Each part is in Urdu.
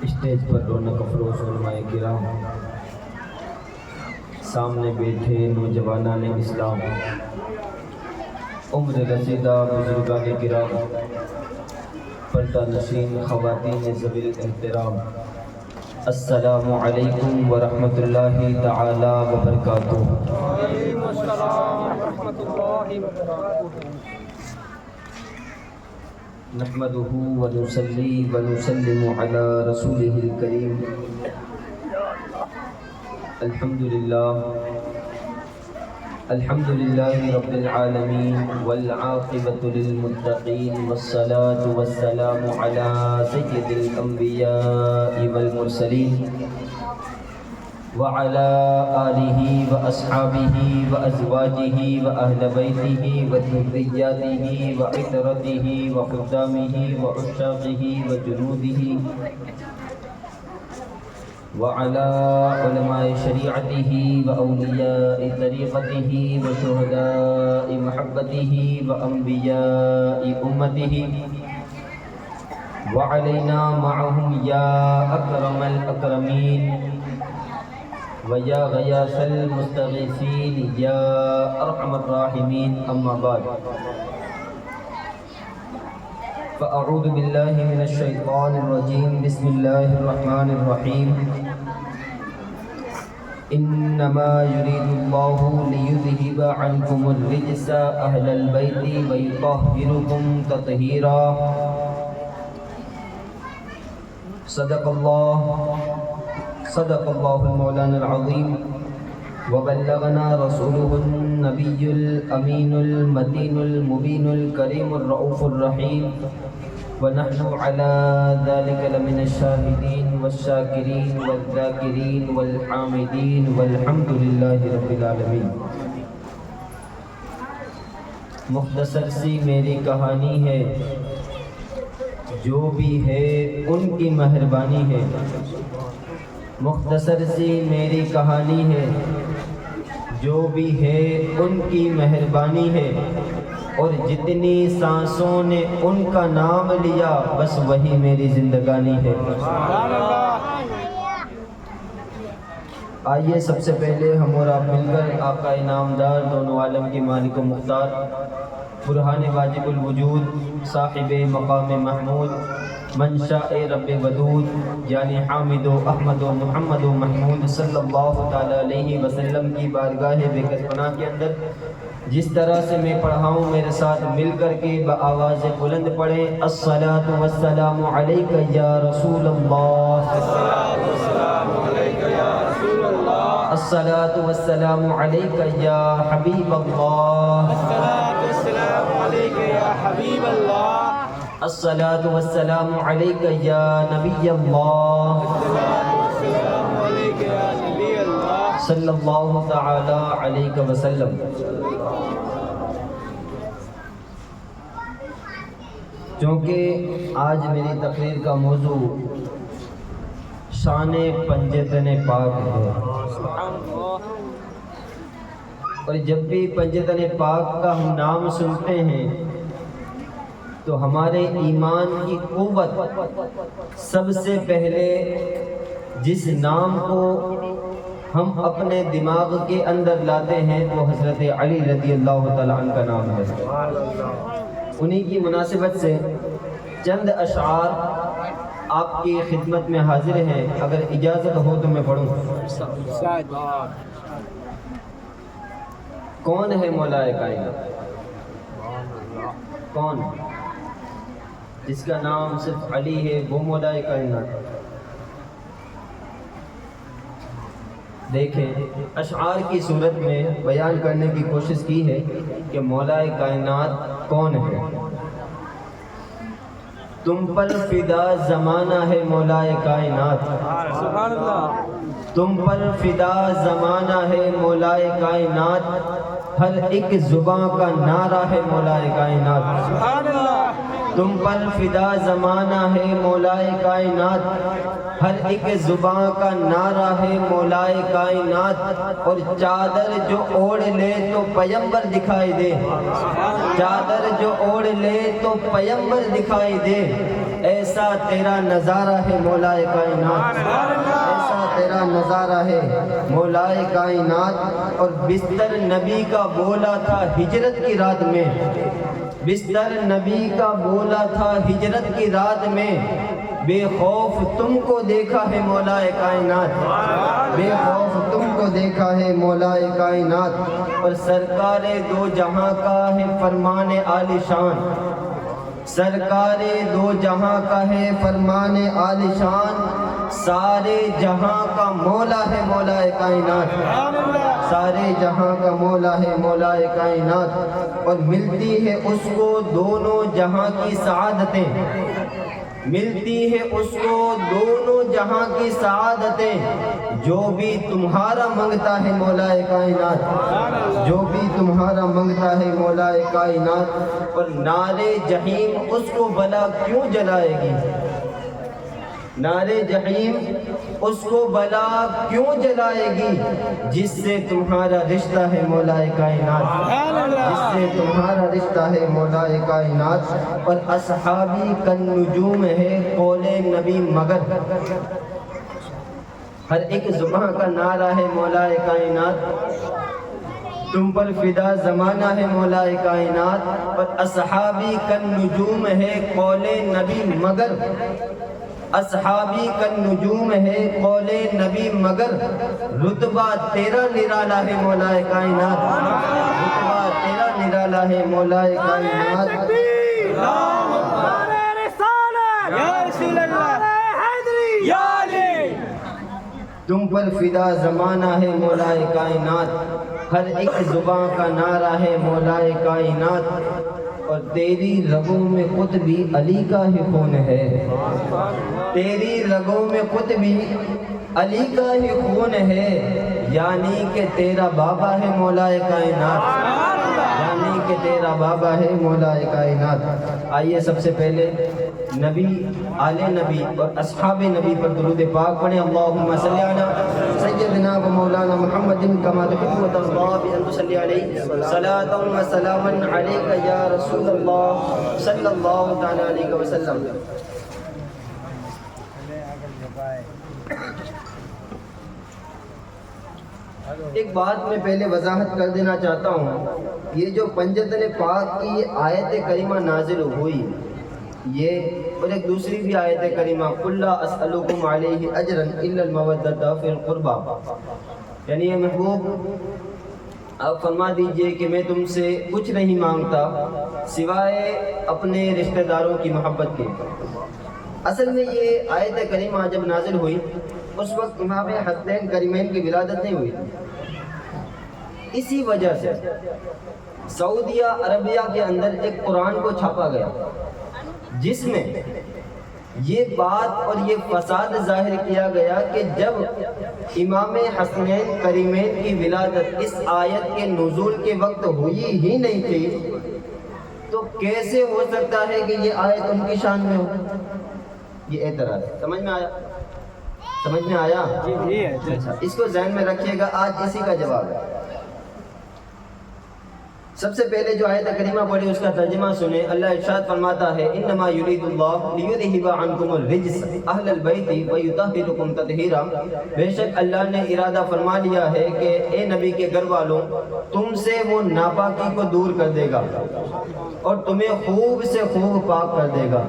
اسٹیج پر رونق افروز علماء کرام، سامنے بیٹھے نوجوانان اسلام، عمر رسیدہ بزرگان کرام، پردہ نشین خواتین ذوی الاحترام، السلام علیکم ورحمۃ اللہ تعالی وبرکاتہ۔ وعلیکم السلام ورحمۃ اللہ وبرکاتہ۔ نحمده ونصلي ونسلم على رسوله الكريم، الحمد لله رب العالمين، والعاقبة للمتقين، والصلاة والسلام على سيد الأنبياء والمرسلين، وعلى آله وأصحابه وأزواجه وأهل بيته وذرياته وعترته وخدامه وعشاقه وجنوده، وعلى علماء شريعته وأولياء طريقته وشهداء محبته وأنبياء أمته، وعلينا معهم يا أكرم الأكرمين، ويا غياث المستغيثين، يا أرحم الراحمين، أما بعد فأعوذ بالله من الشيطان الرجيم، بسم الله الرحمن الرحيم، إنما يريد الله ليذهب عنكم الرجس أهل البيت ويطهركم تطهيرا، صدق الله المولانا العظيم، وبلغنا رسوله النبي الأمين المتين المبين الكريم الرؤوف الرحيم، ونحن على ذلك لمن الشاهدين والشاكرين والذاكرين والحامدين، والحمد لله رب العالمين۔ مختصر سی میری کہانی ہے، جو بھی ہے ان کی مہربانی ہے۔ مختصر سی میری کہانی ہے، جو بھی ہے ان کی مہربانی ہے، اور جتنی سانسوں نے ان کا نام لیا بس وہی میری زندگانی ہے۔ آئیے سب سے پہلے ہم اور آپ مل کر آقا انعامدار دونوں عالم کی مالک و مختار، برہان واجب الوجود، صاحب مقام محمود، منشاء رب ودود، یعنی حامد و احمد و محمد و محمود صلی اللہ تعالی علیہ وسلم کی بارگاہ بے پناہ کے اندر جس طرح سے میں پڑھا ہوں میرے ساتھ مل کر کے بآواز بلند پڑھیں، الصلاۃ والسلام علیک یا رسول اللہ، الصلاۃ والسلام علیک یا حبیب اللہ، الصلاۃ والسلام علیک یا نبی اللہ، صلی اللہ تعالی علیہ وسلم۔ چونکہ آج میری تقریر کا موضوع شان پنجتن پاک ہے، اور جب بھی پنجتن پاک کا ہم نام سنتے ہیں تو ہمارے ایمان کی قوت سب سے پہلے جس نام کو ہم اپنے دماغ کے اندر لاتے ہیں وہ حضرت علی رضی اللہ تعالیٰ عنہ کا نام ہے۔ انہی کی مناسبت سے چند اشعار آپ کی خدمت میں حاضر ہیں، اگر اجازت ہو تو میں پڑھوں۔ کون ہے مولا کائنات؟ کون؟ جس کا نام صرف علی ہے وہ مولا کائنات؟ دیکھیں، اشعار کی صورت میں بیان کرنے کی کوشش کی ہے کہ مولا کائنات کون ہے۔ تم پر فدا زمانہ ہے مولا کائنات، سبحان اللہ، تم پر فدا زمانہ ہے مولا کائنات، ہر ایک زباں کا نعرہ ہے مولا کائنات، سبحان اللہ، تم پر فدا زمانہ ہے مولائے کائنات، ہر ایک زباں کا نعرہ ہے مولائے کائنات، اور چادر جو اوڑھ لے تو پیمبر دکھائی دے، چادر جو اوڑھ لے تو پیمبر دکھائی دے، ایسا تیرا نظارہ ہے مولائے کائنات، ایسا تیرا نظارہ ہے مولائے کائنات۔ اور بستر نبی کا بولا تھا ہجرت کی رات میں، بستر نبی کا بولا تھا ہجرت کی رات میں، بے خوف تم کو دیکھا ہے مولائے کائنات، بے خوف تم کو دیکھا ہے مولائے کائنات۔ اور سرکار دو جہاں کا ہے فرمان عالی شان، سرکار دو جہاں کا ہے فرمان عالی شان، سارے جہاں کا مولا ہے مولائے کائنات، سارے جہاں کا مولا ہے مولائے کائنات۔ اور ملتی ہے اس کو دونوں جہاں کی سعادتیں، ملتی ہے اس کو دونوں جہاں کی سعادتیں، جو بھی تمہارا منگتا ہے مولائے کائنات، جو بھی تمہارا منگتا ہے مولائے کائنات۔ اور نارے جہیم اس کو بلا کیوں جلائے گی، نارے جہیم اس کو بلا کیوں جلائے گی، جس سے تمہارا رشتہ ہے مولائے کائنات، جس سے تمہارا رشتہ ہے مولائے کائنات۔ اور اصحابی کالنجوم ہے قول نبی مگر، ہر ایک زباں کا نعرہ ہے مولائے کائنات، تم پر فدا زمانہ ہے مولائے کائنات۔ اور اصحابی کالنجوم ہے قول نبی مگر، اصحابی کالنجوم ہے قول نبی مگر، رتبہ تیرا نرالا ہے مولائے کائنات، رتبہ تیرا نرالا ہے مولائے کائنات۔ تم پر فدا زمانہ ہے مولائے کائنات، ہر ایک زباں کا نعرہ ہے مولائے کائنات۔ اور تیری رگوں میں قطبی علی کا ہی خون ہے، تیری رگوں میں قطبی علی کا ہی خون ہے، یعنی کہ تیرا بابا ہے مولائے کائنات، یعنی کہ تیرا بابا ہے مولائے کائنات۔ آئیے سب سے پہلے نبی، آل نبی اور اصحاب نبی پر درود پاک پڑھیں۔ اللہم صلی علی سیدنا و مولانا محمد کما تحب و ترضی بأن تصلی علیہ صلاۃ و سلاما علیک یا رسول اللہ صلی اللہ تعالی علیہ وسلم۔ ایک بات میں پہلے وضاحت کر دینا چاہتا ہوں، یہ جو پنجتن پاک کی آیت کریمہ نازل ہوئی، یہ اور ایک دوسری بھی آیت کریمہ قُلْ لَا أَسْأَلُكُمْ عَلَيْهِ أَجْرًا إِلَّا الْمَوَدَّةَ فِي الْقُرْبَى، یعنی یہ محبوب آپ فرما دیجئے کہ میں تم سے کچھ نہیں مانگتا سوائے اپنے رشتہ داروں کی محبت کے۔ اصل میں یہ آیت کریمہ جب نازل ہوئی اس وقت امام حسنین کریمین کی ولادت نہیں ہوئی، اسی وجہ سے سعودیہ عربیہ کے اندر ایک قرآن کو چھاپا گیا جس میں یہ بات اور یہ فساد ظاہر کیا گیا کہ جب امام حسنین کریمین کی ولادت اس آیت کے نزول کے وقت ہوئی ہی نہیں تھی تو کیسے ہو سکتا ہے کہ یہ آیت ان کی شان میں ہو؟ یہ اعتراض سمجھ میں آیا؟ سمجھ میں آیا؟ اس کو ذہن میں رکھیے گا، آج اسی کا جواب ہے۔ سب سے پہلے جو آیت کریمہ پڑھی اس کا ترجمہ سنیں۔ اللہ ارشاد فرماتا ہے انما یرید اللہ لیذہب عنکم الرجس اہل البیت ویطہرکم تطہیرا، بے شک اللہ نے ارادہ فرما لیا ہے کہ اے نبی کے گھر والوں تم سے وہ ناپاکی کو دور کر دے گا اور تمہیں خوب سے خوب پاک کر دے گا۔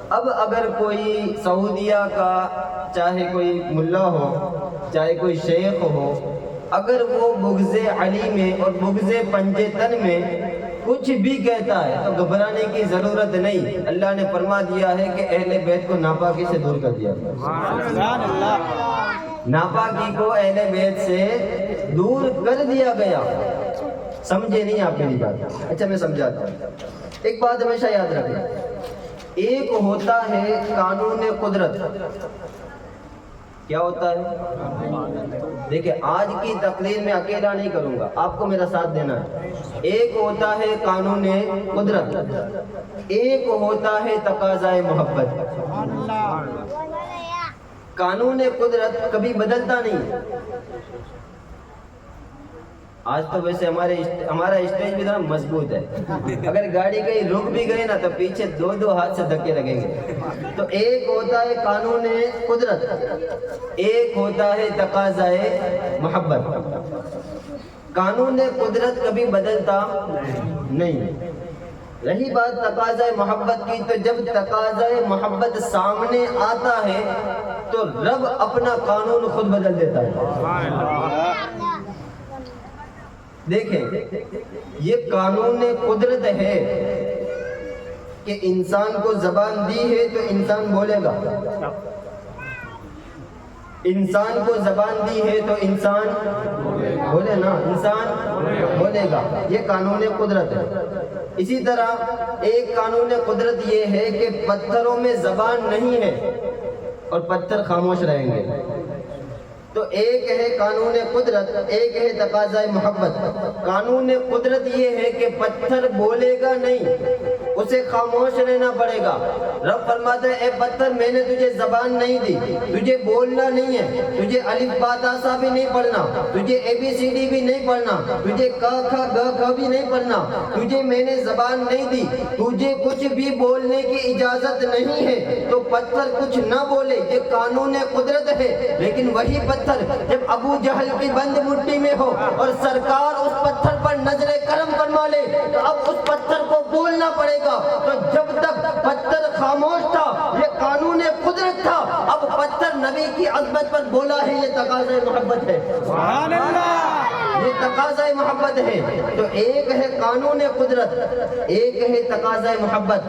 اب اگر کوئی سعودیہ کا چاہے کوئی ملا ہو چاہے کوئی شیخ ہو، اگر وہ بغض علی میں اور بغض پنجے تن میں کچھ بھی کہتا ہے تو گھبرانے کی ضرورت نہیں، اللہ نے فرما دیا ہے کہ اہل بیت کو ناپاکی سے دور کر دیا گیا، ناپاکی کو اہل بیت سے دور کر دیا گیا۔ سمجھے نہیں آپ میری بات؟ اچھا میں سمجھاتا ہوں۔ ایک بات ہمیشہ یاد رکھنا، ایک ہوتا ہے قانون قدرت، کیا ہوتا ہے؟ دیکھیں آج کی تقریر میں اکیلا نہیں کروں گا، آپ کو میرا ساتھ دینا ہے۔ ایک ہوتا ہے قانون قدرت، ایک ہوتا ہے تقاضائے محبت۔ قانون قدرت کبھی بدلتا نہیں۔ آج تو ویسے ہمارا اسٹیج بھی ذرا مضبوط ہے، اگر گاڑی کہیں رک بھی گئی نا تو پیچھے دو ہاتھ سے دھکے لگیں گے۔ تو ایک ہوتا ہے قانون قدرت، ایک ہوتا ہے تقاضائے محبت۔ قانون قدرت کبھی بدلتا نہیں۔ رہی بات تقاضائے محبت کی، تو جب تقاضائے محبت سامنے آتا ہے تو رب اپنا قانون خود بدل دیتا ہے۔ دیکھیں یہ قانون قدرت ہے کہ انسان کو زبان دی ہے تو انسان بولے گا، انسان کو زبان دی ہے تو انسان بولے نا، انسان بولے گا، یہ قانون قدرت ہے۔ اسی طرح ایک قانون قدرت یہ ہے کہ پتھروں میں زبان نہیں ہے اور پتھر خاموش رہیں گے۔ تو ایک ہے قانون قدرت، ایک ہے تقاضائے محبت۔ قانون قدرت یہ ہے کہ پتھر بولے گا نہیں، اسے خاموش رہنا پڑے گا۔ رب فرماتا ہے اے پتھر میں نے تجھے زبان نہیں دی، تجھے بولنا نہیں ہے، تجھے الف با تا سا بھی نہیں پڑھنا، تجھے اے بی سی ڈی بھی نہیں پڑھنا، تجھے ک کھ گ گھ بھی نہیں پڑھنا، تجھے میں نے زبان نہیں دی، تجھے کچھ بھی بولنے کی اجازت نہیں ہے۔ تو پتھر کچھ نہ بولے، یہ قانون قدرت ہے۔ لیکن وہی پتھر جب ابو جہل کی بند مٹھی میں ہو اور سرکار اس پتھر پر نظر کرم فرما لے تو اب اس پتھر کو بولنا پڑے گا۔ تو جب تک پتھر خاموش تھا یہ قانون قدرت تھا، اب پتھر نبی کی عظمت پر بولا ہے، یہ تقاضۂ محبت ہے۔ سبحان اللہ، یہ تقاضۂ محبت ہے۔ تو ایک ہے قانون قدرت، ایک ہے تقاضۂ محبت۔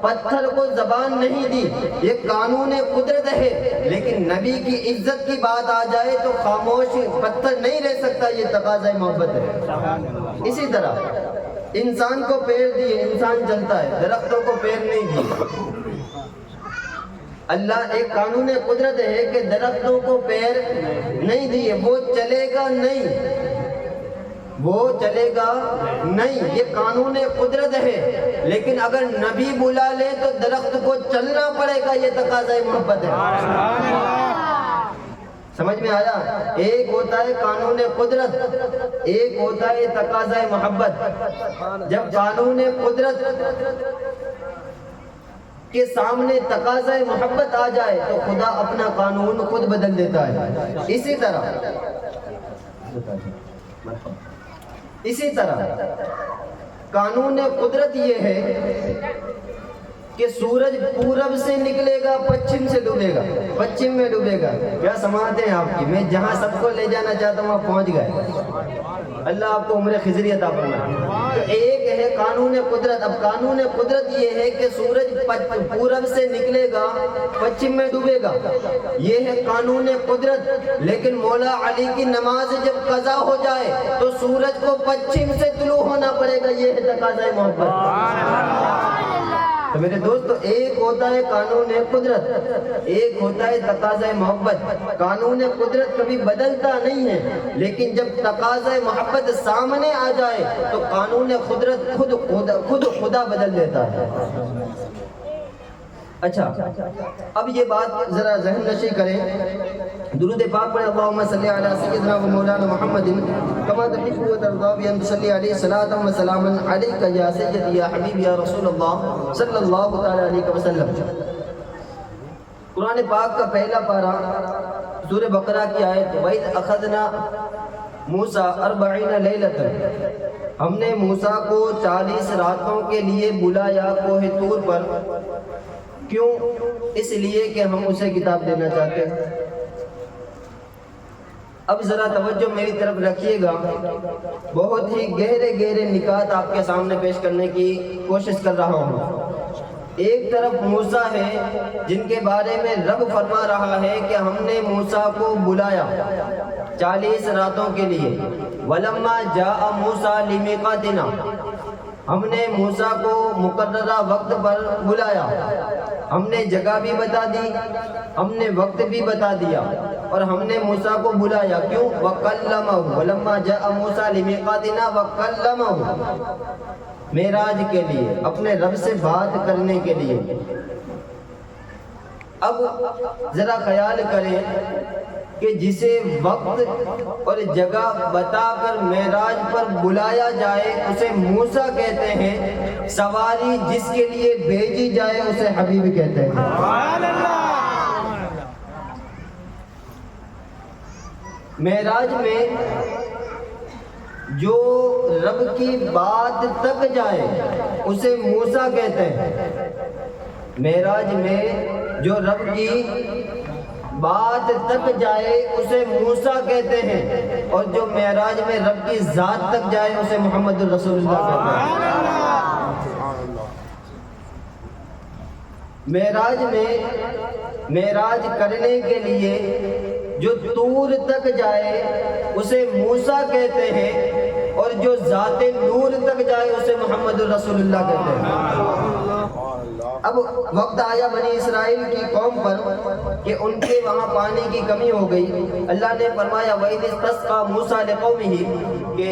پتھر کو زبان نہیں دی، یہ قانون قدرت ہے، لیکن نبی کی عزت کی بات آ جائے تو خاموش پتھر نہیں رہ سکتا، یہ تقاضۂ محبت ہے۔ اسی طرح انسان کو پیر دیے، انسان چلتا ہے، درختوں کو پیر نہیں دیے۔ اللہ ایک قانون قدرت ہے کہ درختوں کو پیر نہیں دیے، وہ چلے گا نہیں، وہ چلے گا نہیں، یہ قانون قدرت ہے۔ لیکن اگر نبی بلا لے تو درخت کو چلنا پڑے گا، یہ تقاضۂ محبت ہے۔ سمجھ میں آیا؟ ایک ہوتا ہے قانون قدرت، ایک ہوتا ہے تقاضۂ محبت۔ جب قانون قدرت کے سامنے تقاضۂ محبت آ جائے تو خدا اپنا قانون خود بدل دیتا ہے۔ اسی طرح قانون قدرت یہ ہے کہ سورج پورب سے نکلے گا، پچھم سے ڈوبے گا، پچھم میں ڈوبے گا۔ کیا سماعتیں ہیں آپ کی؟ میں جہاں سب کو لے جانا چاہتا ہوں وہاں پہنچ گئے۔ اللہ آپ کو عمر خضری عطا فرمائے۔ تو ایک ہے قانون قدرت۔ اب قانون قدرت یہ ہے کہ سورج پورب سے نکلے گا، پچھم میں ڈوبے گا، یہ ہے قانون قدرت۔ لیکن مولا علی کی نماز جب قضا ہو جائے تو سورج کو پچھم سے طلوع ہونا پڑے گا، یہ ہے تقاضۂ محبت۔ تو میرے دوستو ایک ہوتا ہے قانون قدرت، ایک ہوتا ہے تقاضۂ محبت۔ قانون قدرت کبھی بدلتا نہیں ہے، لیکن جب تقاضۂ محبت سامنے آ جائے تو قانون قدرت خود خدا بدل دیتا ہے۔ اچھا اب یہ بات ذرا ذہن نشی کریں، درود پاک پڑھیں، اللہم صلی علی سیدنا و مولانا محمد کما تحب و ترضی بان تصلی علیہ صلاۃ و سلاما علیک یا سیدی یا حبیب یا رسول اللہ صلی اللہ تعالی علیہ وسلم۔ قرآن پاک کا پہلا پارہ سورہ بقرہ کی آیت وَإِذْ أَخَذْنَا مُوسَىٰ 40 لَيْلَةً، ہم نے موسیٰ کو 40 راتوں کے لیے بلایا کوہ طور پر۔ کیوں؟ اس لیے کہ ہم اسے کتاب دینا چاہتے ہیں۔ اب ذرا توجہ میری طرف رکھیے گا، بہت ہی گہرے گہرے نکات آپ کے سامنے پیش کرنے کی کوشش کر رہا ہوں۔ ایک طرف موسیٰ ہے جن کے بارے میں رب فرما رہا ہے کہ ہم نے موسیٰ کو بلایا 40 راتوں کے لیے۔ وَلَمَّا جَاءَ مُوسَىٰ لِمِيقَاتِنَا، ہم نے موسیٰ کو مقررہ وقت پر بلایا، ہم نے جگہ بھی بتا دی، ہم نے وقت بھی بتا دیا، اور ہم نے موسیٰ کو بلایا۔ کیوں؟ وَكَلَّمَهُ وَلَمَّا جَاءَ مُوسَىٰ لِمِيقَاتِنَا وَكَلَّمَهُ، معراج کے لیے، اپنے رب سے بات کرنے کے لیے۔ اب ذرا خیال کریں کہ جسے وقت اور جگہ بتا کر معراج پر بلایا جائے اسے موسیٰ کہتے ہیں، سواری جس کے لیے بھیجی جائے اسے حبیب کہتے ہیں۔ معراج میں جو رب کی بات تک جائے اسے موسیٰ کہتے ہیں۔ معراج میں جو رب کی بات تک جائے اسے موسیٰ کہتے ہیں، اور جو معراج میں رب کی ذات تک جائے اسے محمد الرسول اللہ کہتے ہیں۔ معراج میں معراج کرنے کے لیے جو طور تک جائے اسے موسیٰ کہتے ہیں، اور جو ذات نور تک جائے اسے محمد الرسول اللہ کہتے ہیں۔ اب وقت آیا بنی اسرائیل کی قوم پر کہ ان کے وہاں پانی کی کمی ہو گئی۔ اللہ نے فرمایا وَإِذِ اسْتَسْقَىٰ مُوسَىٰ لِقَوْمِهِ، کہ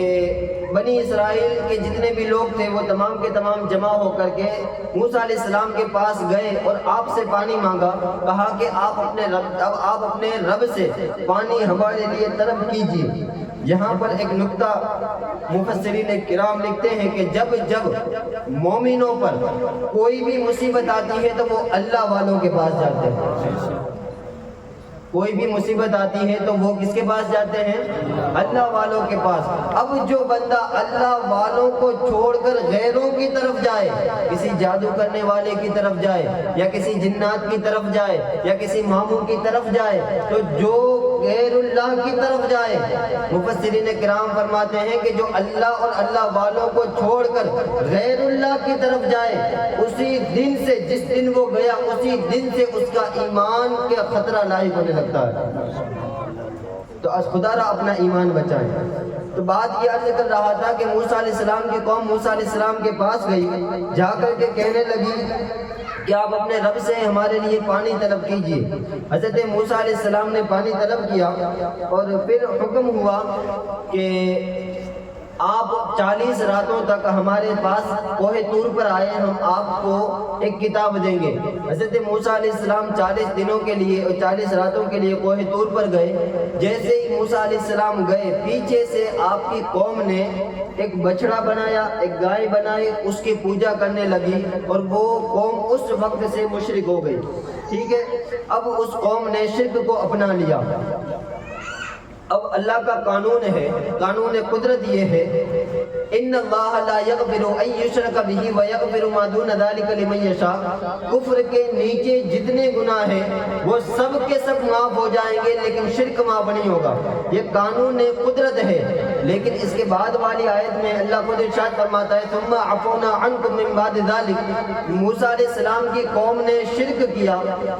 بنی اسرائیل کے جتنے بھی لوگ تھے وہ تمام کے تمام جمع ہو کر کے موسیٰ علیہ السلام کے پاس گئے اور آپ سے پانی مانگا۔ کہا کہ آپ اپنے رب سے پانی ہمارے لیے طلب کیجیے۔ یہاں پر ایک نکتہ مفسرین کرام لکھتے ہیں کہ جب مومنوں پر کوئی بھی مصیبت آتی ہے تو وہ اللہ والوں کے پاس جاتے ہیں۔ کوئی بھی مصیبت آتی ہے تو وہ کس کے پاس جاتے ہیں؟ اللہ والوں کے پاس۔ اب جو بندہ اللہ والوں کو چھوڑ کر غیروں کی طرف جائے، کسی جادو کرنے والے کی طرف جائے، یا کسی جنات کی طرف جائے، یا کسی ماموں کی طرف جائے، تو جو غیر اللہ کی طرف جائے، مفسرین کرام فرماتے ہیں کہ جو اللہ اور اللہ والوں کو چھوڑ کر غیر اللہ کی طرف جائے، اسی دن سے، جس دن وہ گیا اسی دن سے اس کا ایمان کا خطرہ لاحق ہونے لگتا ہے۔ تو از خدا را اپنا ایمان بچائیں۔ تو بات یہ عرض کر رہا تھا کہ موسیٰ علیہ السلام کی قوم موسیٰ علیہ السلام کے پاس گئی، جا کر کے کہنے لگی کہ آپ اپنے رب سے ہمارے لیے پانی طلب کیجیے۔ حضرت موسیٰ علیہ السلام نے پانی طلب کیا، اور پھر حکم ہوا کہ آپ 40 راتوں تک ہمارے پاس کوہ طور پر آئے، ہم آپ کو ایک کتاب دیں گے۔ حضرت موسیٰ علیہ السلام 40 دنوں کے لیے اور 40 راتوں کے لیے کوہ طور پر گئے۔ جیسے ہی موسیٰ علیہ السلام گئے، پیچھے سے آپ کی قوم نے ایک بچڑا بنایا، ایک گائے بنائی، اس کی پوجا کرنے لگی، اور وہ قوم اس وقت سے مشرک ہو گئی۔ ٹھیک ہے، اب اس قوم نے شرک کو اپنا لیا۔ اب اللہ کا قانون ہے، قانون قدرت یہ ہے، ان اللہ لا یغفر ان یشرک بہ ویغفر ما دون ذلک لمن یشاء۔ کفر کے نیچے جتنے گناہ ہیں وہ سب کے سب معاف ہو جائیں گے، لیکن شرک معاف نہیں ہوگا۔ یہ قانون قدرت ہے۔ لیکن اس کے بعد والی آیت میں اللہ خود ارشاد فرماتا ہے ثم عفونا عنکم من بعد ذلک۔ موسیٰ علیہ السلام کی قوم نے شرک کیا،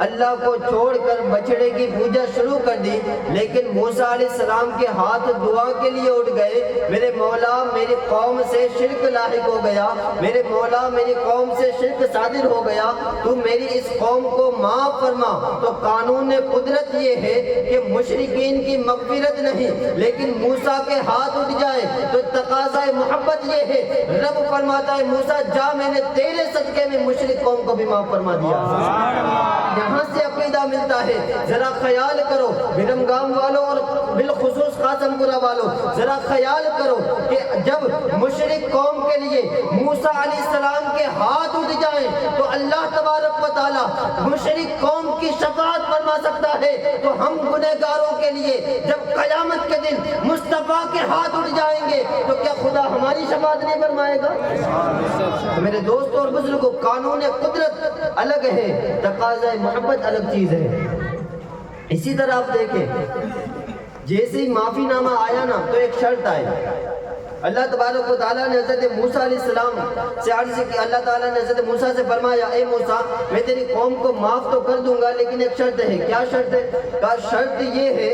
اللہ کو چھوڑ کر بچڑے کی پوجا شروع کر دی، لیکن موسیٰ علیہ السلام کے ہاتھ دعا کے لیے اٹھ گئے، میرے مولا میری قوم سے شرک لاحق ہو گیا، میرے مولا میری قوم سے شرک صادر ہو گیا، تو میری اس قوم کو معاف فرما۔ تو قانون قدرت یہ ہے کہ مشرکین کی مغفرت نہیں، لیکن موسیٰ کے ہاتھ اٹھ جائے تو تقاضا محبت یہ ہے، رب فرماتا ہے موسیٰ جا، میں نے تیرے صدقے میں مشرک قوم کو بھی معاف فرما دیا۔ یہاں سے عقیدہ ملتا ہے۔ ذرا خیال کرو برمگام والوں اور بالخصوص قاسم پورہ والوں، ذرا خیال کرو کہ جب مشرک قوم کے لیے موسیٰ علیہ السلام کے ہاتھ اٹھ جائیں تو اللہ تبارک و تعالی مشرک قوم کی شفاعت فرما سکتا ہے، تو ہم گنہگاروں کے لیے جب قیامت کے دن مصطفیٰ کے ہاتھ اٹھ جائیں گے تو کیا خدا ہماری شفاعت نہیں فرمائے گا؟ تو میرے دوستوں اور بزرگوں، قانون قدرت الگ ہے، تقاضا محبت الگ چیز ہے۔ اسی طرح آپ دیکھیں، جیسے ہی معافی نامہ آیا نا تو ایک شرط آئی۔ اللہ تبارک و تعالیٰ نے حضرت موسیٰ علیہ السلام سے عرض کی، اللہ تعالیٰ نے حضرت موسیٰ سے فرمایا اے موسیٰ میں تیری قوم کو معاف تو کر دوں گا، لیکن ایک شرط ہے۔ کیا شرط ہے؟ کہا شرط یہ ہے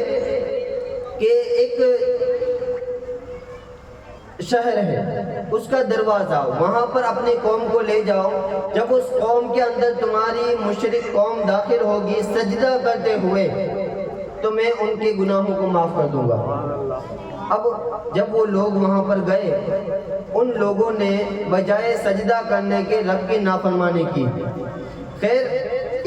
کہ ایک شہر ہے، اس کا دروازہ، وہاں پر اپنی قوم کو لے جاؤ. جب اس قوم کے اندر تمہاری مشرک قوم داخل ہوگی سجدہ کرتے ہوئے تو میں ان کے گناہوں کو معاف کر دوں گا. اب جب وہ لوگ وہاں پر گئے، ان لوگوں نے بجائے سجدہ کرنے کے رب کی نافرمانی کی. خیر،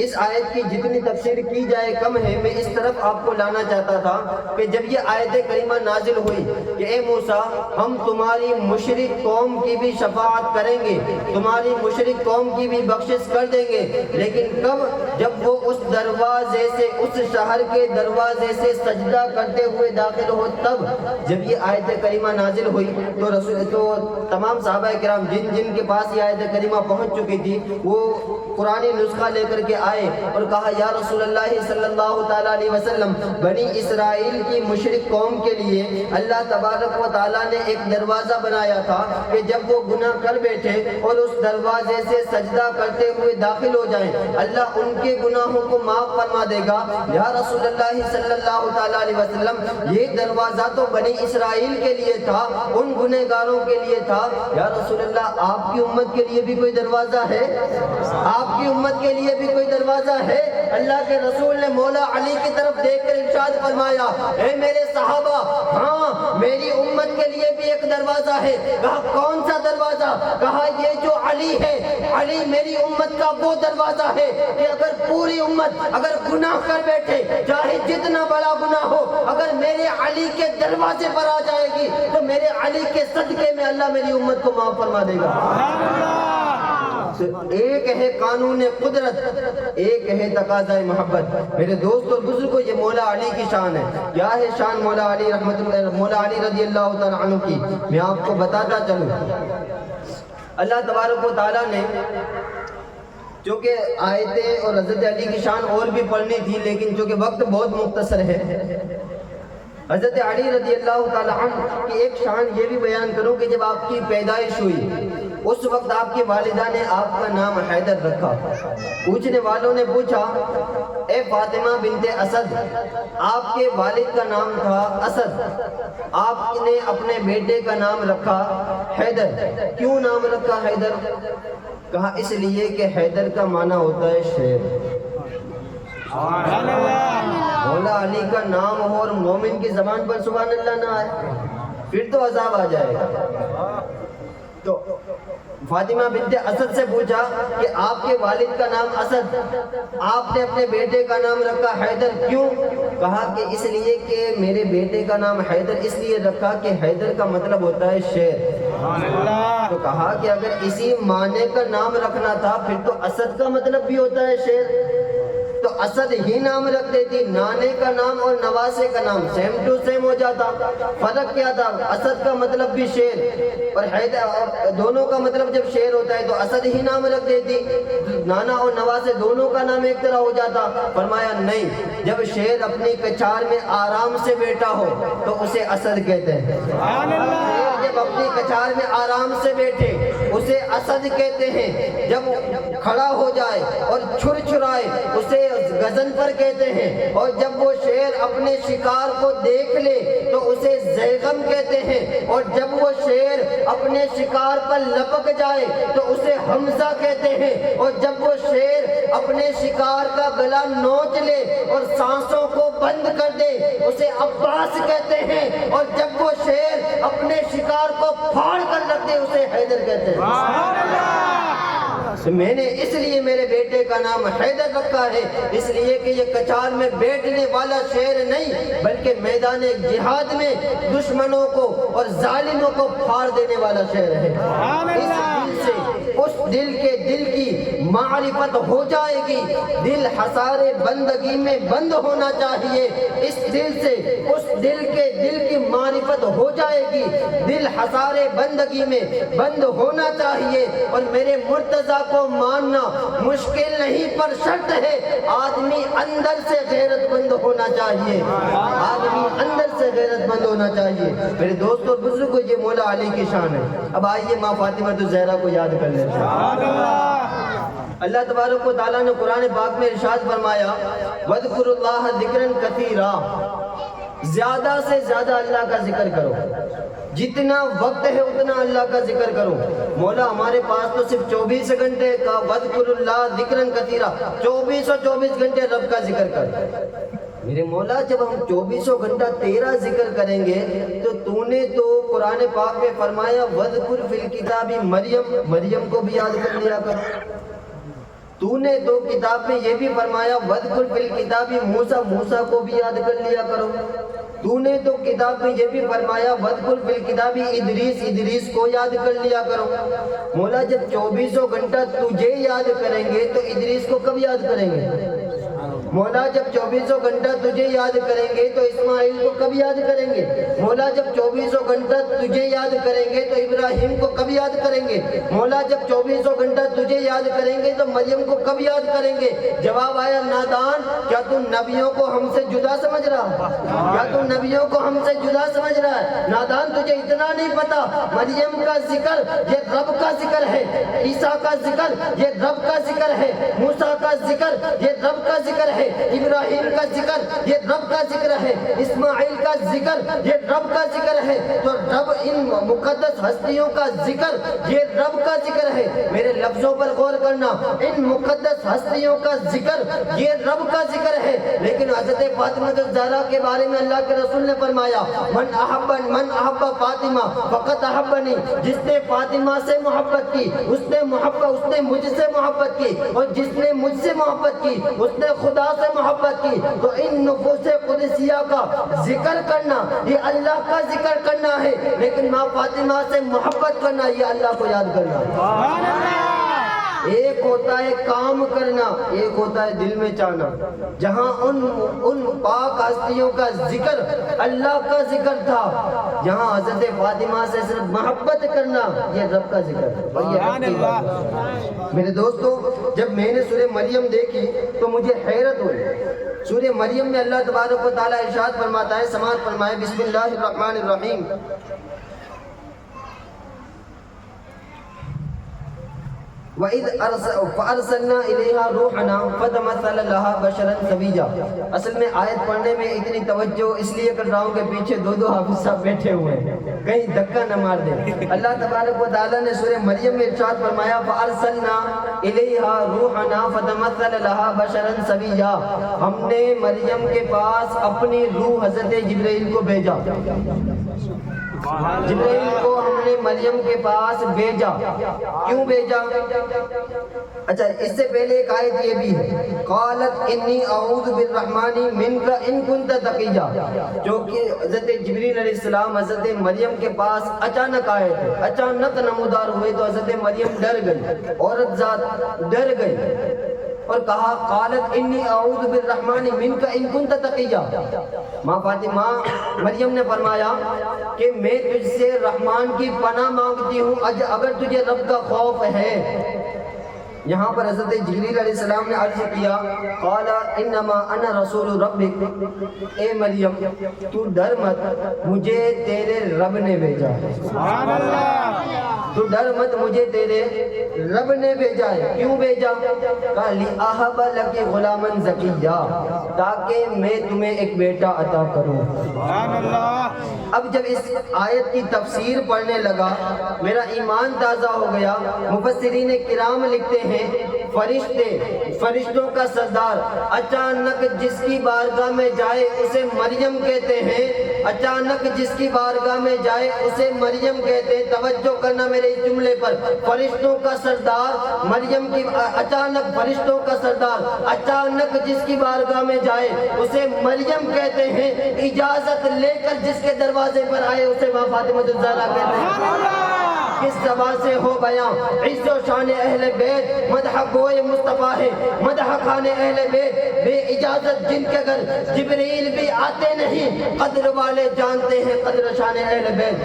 اس آیت کی جتنی تفسیر کی جائے کم ہے. میں اس طرف آپ کو لانا چاہتا تھا کہ جب یہ آیت کریمہ نازل ہوئی کہ اے موسیٰ ہم تمہاری مشرک قوم کی بھی شفاعت کریں گے، تمہاری مشرک قوم کی بھی بخشش کر دیں گے، لیکن کب؟ جب وہ اس دروازے سے، اس شہر کے دروازے سے سجدہ کرتے ہوئے داخل ہو تب. جب یہ آیت کریمہ نازل ہوئی تو تمام صحابہ کرام جن کے پاس یہ آیت کریمہ پہنچ چکی تھی وہ قرآنی نسخہ لے کر کے آئے اور کہا یا رسول اللہ صلی اللہ تعالیٰ علیہ وسلم، بنی اسرائیل کی مشرک قوم کے لیے اللہ تبارک و تعالیٰ نے ایک دروازہ بنایا تھا کہ جب وہ گناہ کر بیٹھے اور اس دروازے سے سجدہ کرتے ہوئے داخل ہو جائیں اللہ ان کے گناہوں کو معاف فرما دے گا. یا رسول اللہ صلی اللہ تعالیٰ علیہ وسلم، یہ دروازہ تو بنی اسرائیل کے لیے تھا، ان گنہگاروں کے لیے تھا. یا رسول اللہ آپ کی امت کے لیے بھی کوئی دروازہ ہے؟ آپ کی امت کے لیے بھی کوئی دروازہ ہے؟ اللہ کے رسول نے مولا علی کی طرف دیکھ کر ارشاد فرمایا اے میرے صحابہ، ہاں میری امت کے لیے بھی ایک دروازہ ہے. کہا کون سا دروازہ؟ کہا یہ جو علی ہے، علی میری امت کا وہ دروازہ ہے کہ اگر پوری امت اگر گناہ کر بیٹھے، چاہے جتنا بڑا گناہ ہو، اگر میرے علی کے دروازے پر آ جائے گی تو میرے علی کے صدقے میں اللہ میری امت کو معاف فرما دے گا. ایک ہے قانون قدرت، ایک ہے تقاضۂ محبت. میرے دوست اور بزرگوں، یہ مولا علی کی شان ہے. کیا ہے شان مولا علی مولا علی رضی اللہ تعالیٰ عنہ کی؟ میں آپ کو بتاتا چلوں. اللہ تبارک و تعالیٰ نے، چونکہ آیتیں اور حضرت علی کی شان اور بھی پڑھنی تھی لیکن چونکہ وقت بہت مختصر ہے، حضرت علی رضی اللہ تعالیٰ عنہ کی ایک شان یہ بھی بیان کروں کہ جب آپ کی پیدائش ہوئی اس وقت آپ کی والدہ نے آپ کا نام حیدر رکھا. پوچھنے والوں نے پوچھا اے فاطمہ بنت اسد، آپ کے والد کا نام تھا اسد، آپ نے اپنے بیٹے کا نام رکھا حیدر، کیوں نام رکھا حیدر؟ کہا اس لیے کہ حیدر کا معنی ہوتا ہے شیر. مولا علی کا نام ہو اور مومن کی زبان پر سبحان اللہ نہ آئے پھر تو عذاب آ جائے گا. تو فاطمہ بنت اسد سے پوچھا کہ آپ کے والد کا نام اسد، آپ نے اپنے بیٹے کا نام رکھا حیدر، کیوں؟ کہا کہ اس لیے کہ میرے بیٹے کا نام حیدر اس لیے رکھا کہ حیدر کا مطلب ہوتا ہے شیر. تو کہا کہ اگر اسی معنی کا نام رکھنا تھا پھر تو اسد کا مطلب بھی ہوتا ہے شیر، تو اسد ہی نام رکھ دیتی. نانے کا نام اور نواسے کا نام سیم ٹو سیم ہو جاتا. فرق کیا تھا؟ اسد کا مطلب بھی شیر اور حیدر، دونوں کا مطلب جب شیر ہوتا ہے تو اسد ہی نام رکھ دیتی. نانا اور نواسے دونوں کا نام ایک طرح ہو جاتا. فرمایا نہیں، جب شیر اپنی کچار میں آرام سے بیٹھا ہو تو اسے اسد کہتے ہیں. شیر جب اپنی کچار میں آرام سے بیٹھے اسے اسد کہتے ہیں. جب کھڑا ہو جائے اور چھر چھرائے اسے غزن پر کہتے ہیں. اور جب وہ شیر اپنے شکار کو دیکھ لے تو اسے زیغم کہتے ہیں. اور جب وہ شیر اپنے شکار پر لپک جائے تو اسے حمزہ کہتے ہیں. اور جب وہ شیر اپنے شکار کا گلا نوچ لے اور سانسوں کو بند کر دے اسے عباس کہتے ہیں. اور جب وہ شیر اپنے شکار کو پھاڑ کر رکھ دے اسے حیدر کہتے ہیں. میں نے اس لیے میرے بیٹے کا نام حیدر رکھا ہے، اس لیے کہ یہ کچار میں بیٹھنے والا شیر نہیں بلکہ میدان جہاد میں دشمنوں کو اور ظالموں کو پھاڑ دینے والا شیر ہے. اس دل سے اس دل کے دل کی معرفت ہو جائے گی. دل حصار بندگی میں بند ہونا چاہیے. اس دل سے اس دل کے دل کی معرفت ہو جائے گی. دل حصار بندگی میں بند ہونا چاہیے. اور میرے مرتضیٰ کو ماننا مشکل نہیں پر شرط ہے آدمی اندر سے غیرت مند ہونا چاہیے. آدمی اندر سے غیرت مند ہونا چاہیے. میرے دوست اور بزرگوں، یہ مولا علی کی شان ہے. اب آئیے ماں فاطمہ الزہرا کو یاد کر لیتے ہیں. اللہ تبارک و تعالیٰ نے قرآن پاک میں ارشاد فرمایا وَاذْكُرُوا اللَّهَ ذِكْرًا كَثِيرًا. زیادہ سے زیادہ اللہ کا ذکر کرو، جتنا وقت ہے اتنا اللہ کا ذکر کرو۔ مولا ہمارے پاس تو صرف 24 گھنٹے کا، وذکر اللہ ذکرن کثیرا، 24 گھنٹے رب کا ذکر کر۔ میرے مولا جب ہم 24 گھنٹہ تیرا ذکر کریں گے تو نے تو قرآن پاک میں فرمایا وذکر فی الکتاب مریم، مریم کو بھی یاد کر لیا کر۔ نے تو کتاب میں یہ بھی فرمایا وذکر فی الکتاب موسیٰ، موسیٰ کو بھی یاد کر لیا کرو۔ نے تو کتاب میں یہ بھی فرمایا وذکر فی الکتاب ادریس، ادریس کو یاد کر لیا کرو۔ مولا جب 24 گھنٹہ تجھے یاد کریں گے تو ادریس کو کب یاد کریں گے؟ مولا جب 24 گھنٹہ تجھے یاد کریں گے تو اسماعیل کو کب یاد کریں گے؟ مولا جب 24 گھنٹہ تجھے یاد کریں گے تو ابراہیم کو کب یاد کریں گے؟ مولا جب 24 گھنٹہ تجھے یاد کریں گے تو مریم کو کب یاد کریں گے؟ جواب آیا نادان، کیا تو نبیوں کو ہم سے جدا سمجھ رہا؟ کیا تو نبیوں کو ہم سے جدا سمجھ رہا ہے؟ نادان تجھے اتنا نہیں پتا مریم کا ذکر یہ رب کا ذکر ہے، عیسیٰ کا ذکر یہ رب کا ذکر ہے، موسیٰ کا ذکر یہ رب کا ذکر ہے، ابراہیم کا ذکر یہ رب کا ذکر ہے، اسماعیل کا ذکر یہ رب کا ذکر ہے۔ تو رب ان مقدس ہستیوں کا ذکر یہ رب کا ذکر ہے۔ میرے لفظوں پر غور کرنا، ان مقدس ہستیوں کا ذکر یہ رب کا ذکر ہے۔ لیکن حضرت فاطمہ الزہرا کے بارے میں اللہ کے رسول نے فرمایا من احب فاطمہ فقط احبنی، جس نے فاطمہ سے محبت کی اس نے مجھ سے محبت کی، اور جس نے مجھ سے محبت کی اس نے خدا سے محبت کی۔ تو ان نفوس قدسیہ کا ذکر کرنا یہ اللہ کا ذکر کرنا ہے، لیکن ماں فاطمہ سے محبت کرنا یہ اللہ کو یاد کرنا۔ ایک ہوتا ہے کام کرنا، ایک ہوتا ہے دل میں چاہنا۔ جہاں ان پاک ہستیوں کا ذکر اللہ کا ذکر تھا، جہاں حضرت فاطمہ سے صرف محبت کرنا یہ رب کا ذکر ہے۔ میرے دوستو، جب میں نے سورہ مریم دیکھی تو مجھے حیرت ہوئی۔ سورہ مریم میں اللہ تبارک و تعالیٰ ارشاد فرماتا ہے، سماعت فرمائے، بسم اللہ الرحمن الرحیم۔ وَإِذْ فَأَرْسَلْنَا إِلَيْهَا رُوحَنَا فَتَمَثَّلَ لَهَا بَشَرًا سَوِيًّا۔ اصل میں آیت پڑھنے میں اتنی توجہ اس لیے کر رہا ہوں کہ پیچھے دو حافظ صاحب بیٹھے ہوئے ہیں، کہیں دھکا نہ مار دیں۔ اللہ تبارک و تعالیٰ نے سورہ مریم میں ارشاد فرمایا فَأَرْسَلْنَا إِلَيْهَا رُوحَنَا فَتَمَثَّلَ لَهَا بَشَرًا سَوِيًّا۔ ہم نے مریم کے پاس اپنی روح حضرت جبرائیل کو بھیجا۔ جبرائیل کو ہم نے مریم کے پاس بھیجا۔ کیوں بھیجا؟ اچھا، اس سے پہلے ایک آیت یہ بھی ہے، قالت انی اعوذ بالرحمن منک ان کنت تقیا، جو کہ حضرت جبریل علیہ السلام حضرت مریم کے پاس اچانک آئے تھے، اچانک نمودار ہوئے تو حضرت مریم ڈر گئی، عورت ذات ڈر گئی اور کہا قالت انی اعوذ بالرحمن منک ان کنت تقیا۔ ماں فاطمہ مریم نے فرمایا کہ میں تجھ سے رحمان کی پناہ مانگتی ہوں اگر تجھے رب کا خوف ہے۔ یہاں پر حضرت جبریل علیہ السلام نے عرض کیا قال انما انا رسول ربک، اے مریم تو ڈر مت، مجھے تیرے رب نے بھیجا ہے۔ سبحان اللہ، تو ڈر مت، مجھے تیرے رب نے بھیجا ہے۔ کیوں بھیجا؟ کہا لِأَحَبَ لَكِ غُلَامًا زَكِيًّا، تاکہ میں تمہیں ایک بیٹا عطا کروں۔ سبحان اللہ۔ اب جب اس آیت کی تفسیر پڑھنے لگا میرا ایمان تازہ ہو گیا۔ مفسرین کرام لکھتے ہیں فرشتوں کا سردار اچانک جس کی بارگاہ میں جائے اسے مریم کہتے ہیں، اچانک جس کی بارگاہ میں جائے اسے مریم کہتے ہیں۔ توجہ کرنا میرے اس جملے پر، فرشتوں کا سردار مریم کی، اچانک فرشتوں کا سردار اچانک جس کی بارگاہ میں جائے اسے مریم کہتے ہیں۔ اجازت لے کر جس کے دروازے پر آئے اسے ماں فاطمہ الزہرا کہتے ہیں۔ کس زبان سے ہو بیاں عز و شان اہل بیت، مدح گوئے مصطفیٰ ہے، مدح خانے اہل بیت، بے اجازت جن کے گھر جبریل بھی آتے نہیں، قدر والے جانتے ہیں قدر شان اہل بیت۔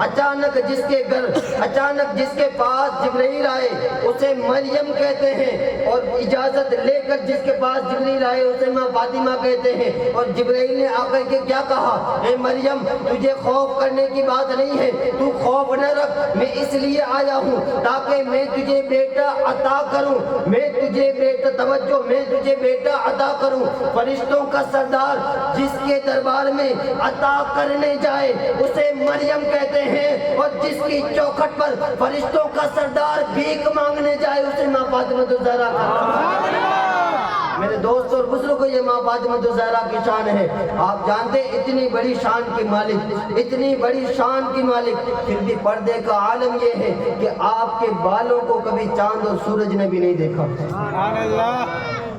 اچانک جس کے گھر، اچانک جس کے پاس جبریل آئے اسے مریم کہتے ہیں، اور اجازت لے کر جس کے پاس جبریل آئے اسے ماں فاطمہ کہتے ہیں۔ اور جبریل نے آ کر کے کیا کہا؟ اے مریم تجھے خوف کرنے کی بات نہیں ہے، تو خوف خوف نہ رکھ، میں اس لیے آیا ہوں تاکہ میں تجھے بیٹا عطا کروں، میں تجھے بیٹا توجہ میں تجھے بیٹا عطا کروں۔ فرشتوں کا سردار جس کے دربار میں عطا کرنے جائے اسے مریم کہتے ہیں، اور جس کی چوکھٹ پر فرشتوں کا سردار بھیک مانگنے جائے اسے ماں فاطمہ الزہرا کہتے ہیں۔ میرے دوست اور بزرگوں، یہ ماں فاطمہ الزہرا کی شان ہے۔ آپ جانتے اتنی بڑی شان کی مالک، اتنی بڑی شان کی مالک، پھر بھی پردے کا عالم یہ ہے کہ آپ کے بالوں کو کبھی چاند اور سورج نے بھی نہیں دیکھا۔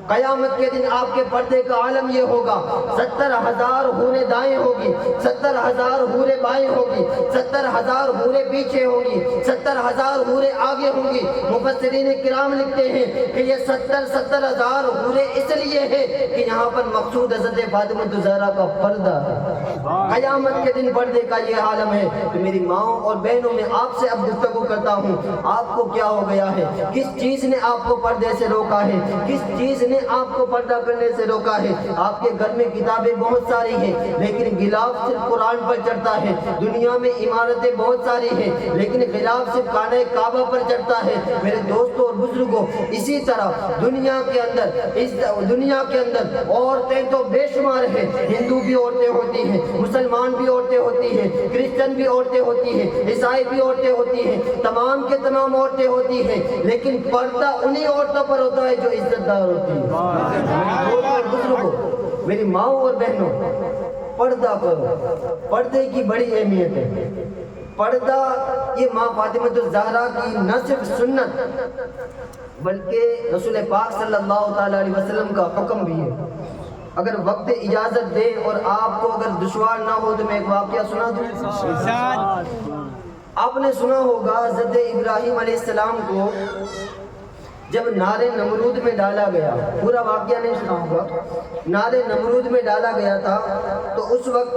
قیامت کے دن آپ کے پردے کا عالم یہ ہوگا، 70,000 حوریں دائیں ہوگی، 70,000 حوریں بائیں ہوگی، 70,000 حوریں پیچھے ہوگی، 70,000 حوریں آگے ہوں گی۔ مفسرین کرام لکھتے ہیں کہ یہ 70,000 حوریں اس لیے ہے کہ یہاں پر مقصود حضرت فاطمہ الزہرا کا پردہ ہے۔ قیامت کے دن پردے کا یہ عالم ہے۔ تو میری ماؤں اور بہنوں، میں آپ سے اب گفتگو کرتا ہوں، آپ کو کیا ہو گیا ہے؟ کس چیز نے آپ کو پردے سے روکا ہے؟ کس چیز نے آپ کو پردہ کرنے سے روکا ہے؟ آپ کے گھر میں کتابیں بہت ساری ہیں لیکن غلاف صرف قرآن پر چڑھتا ہے۔ دنیا میں عمارتیں بہت ساری ہیں لیکن غلاف صرف خانہ کعبہ پر چڑھتا ہے۔ میرے دوستوں اور بزرگوں، اسی طرح دنیا کے اندر عورتیں تو بے شمار ہیں۔ ہندو بھی عورتیں ہوتی ہیں، مسلمان بھی عورتیں ہوتی ہیں، کرسچن بھی عورتیں ہوتی ہیں، عیسائی بھی عورتیں ہوتی ہیں، تمام کے تمام عورتیں ہوتی ہیں، لیکن پردہ انہی عورتوں پر ہوتا ہے جو عزت دار ہوتی ہیں۔ بزرگوں، میری ماؤں اور بہنوں، پردہ کرو۔ پردے کی بڑی اہمیت ہے۔ پردہ یہ ماں فاطمہ الزہرا کی نہ صرف سنت بلکہ رسول پاک صلی اللہ تعالیٰ علیہ وسلم کا حکم بھی ہے۔ اگر وقت اجازت دے اور آپ کو اگر دشوار نہ ہو تو میں ایک واقعہ سنا دوں۔ آپ نے سنا ہوگا حضرت ابراہیم علیہ السلام کو جب نار نمرود میں ڈالا گیا، پورا واقعہ نہیں سنا ہوگا، نار نمرود میں ڈالا گیا تھا تو اس وقت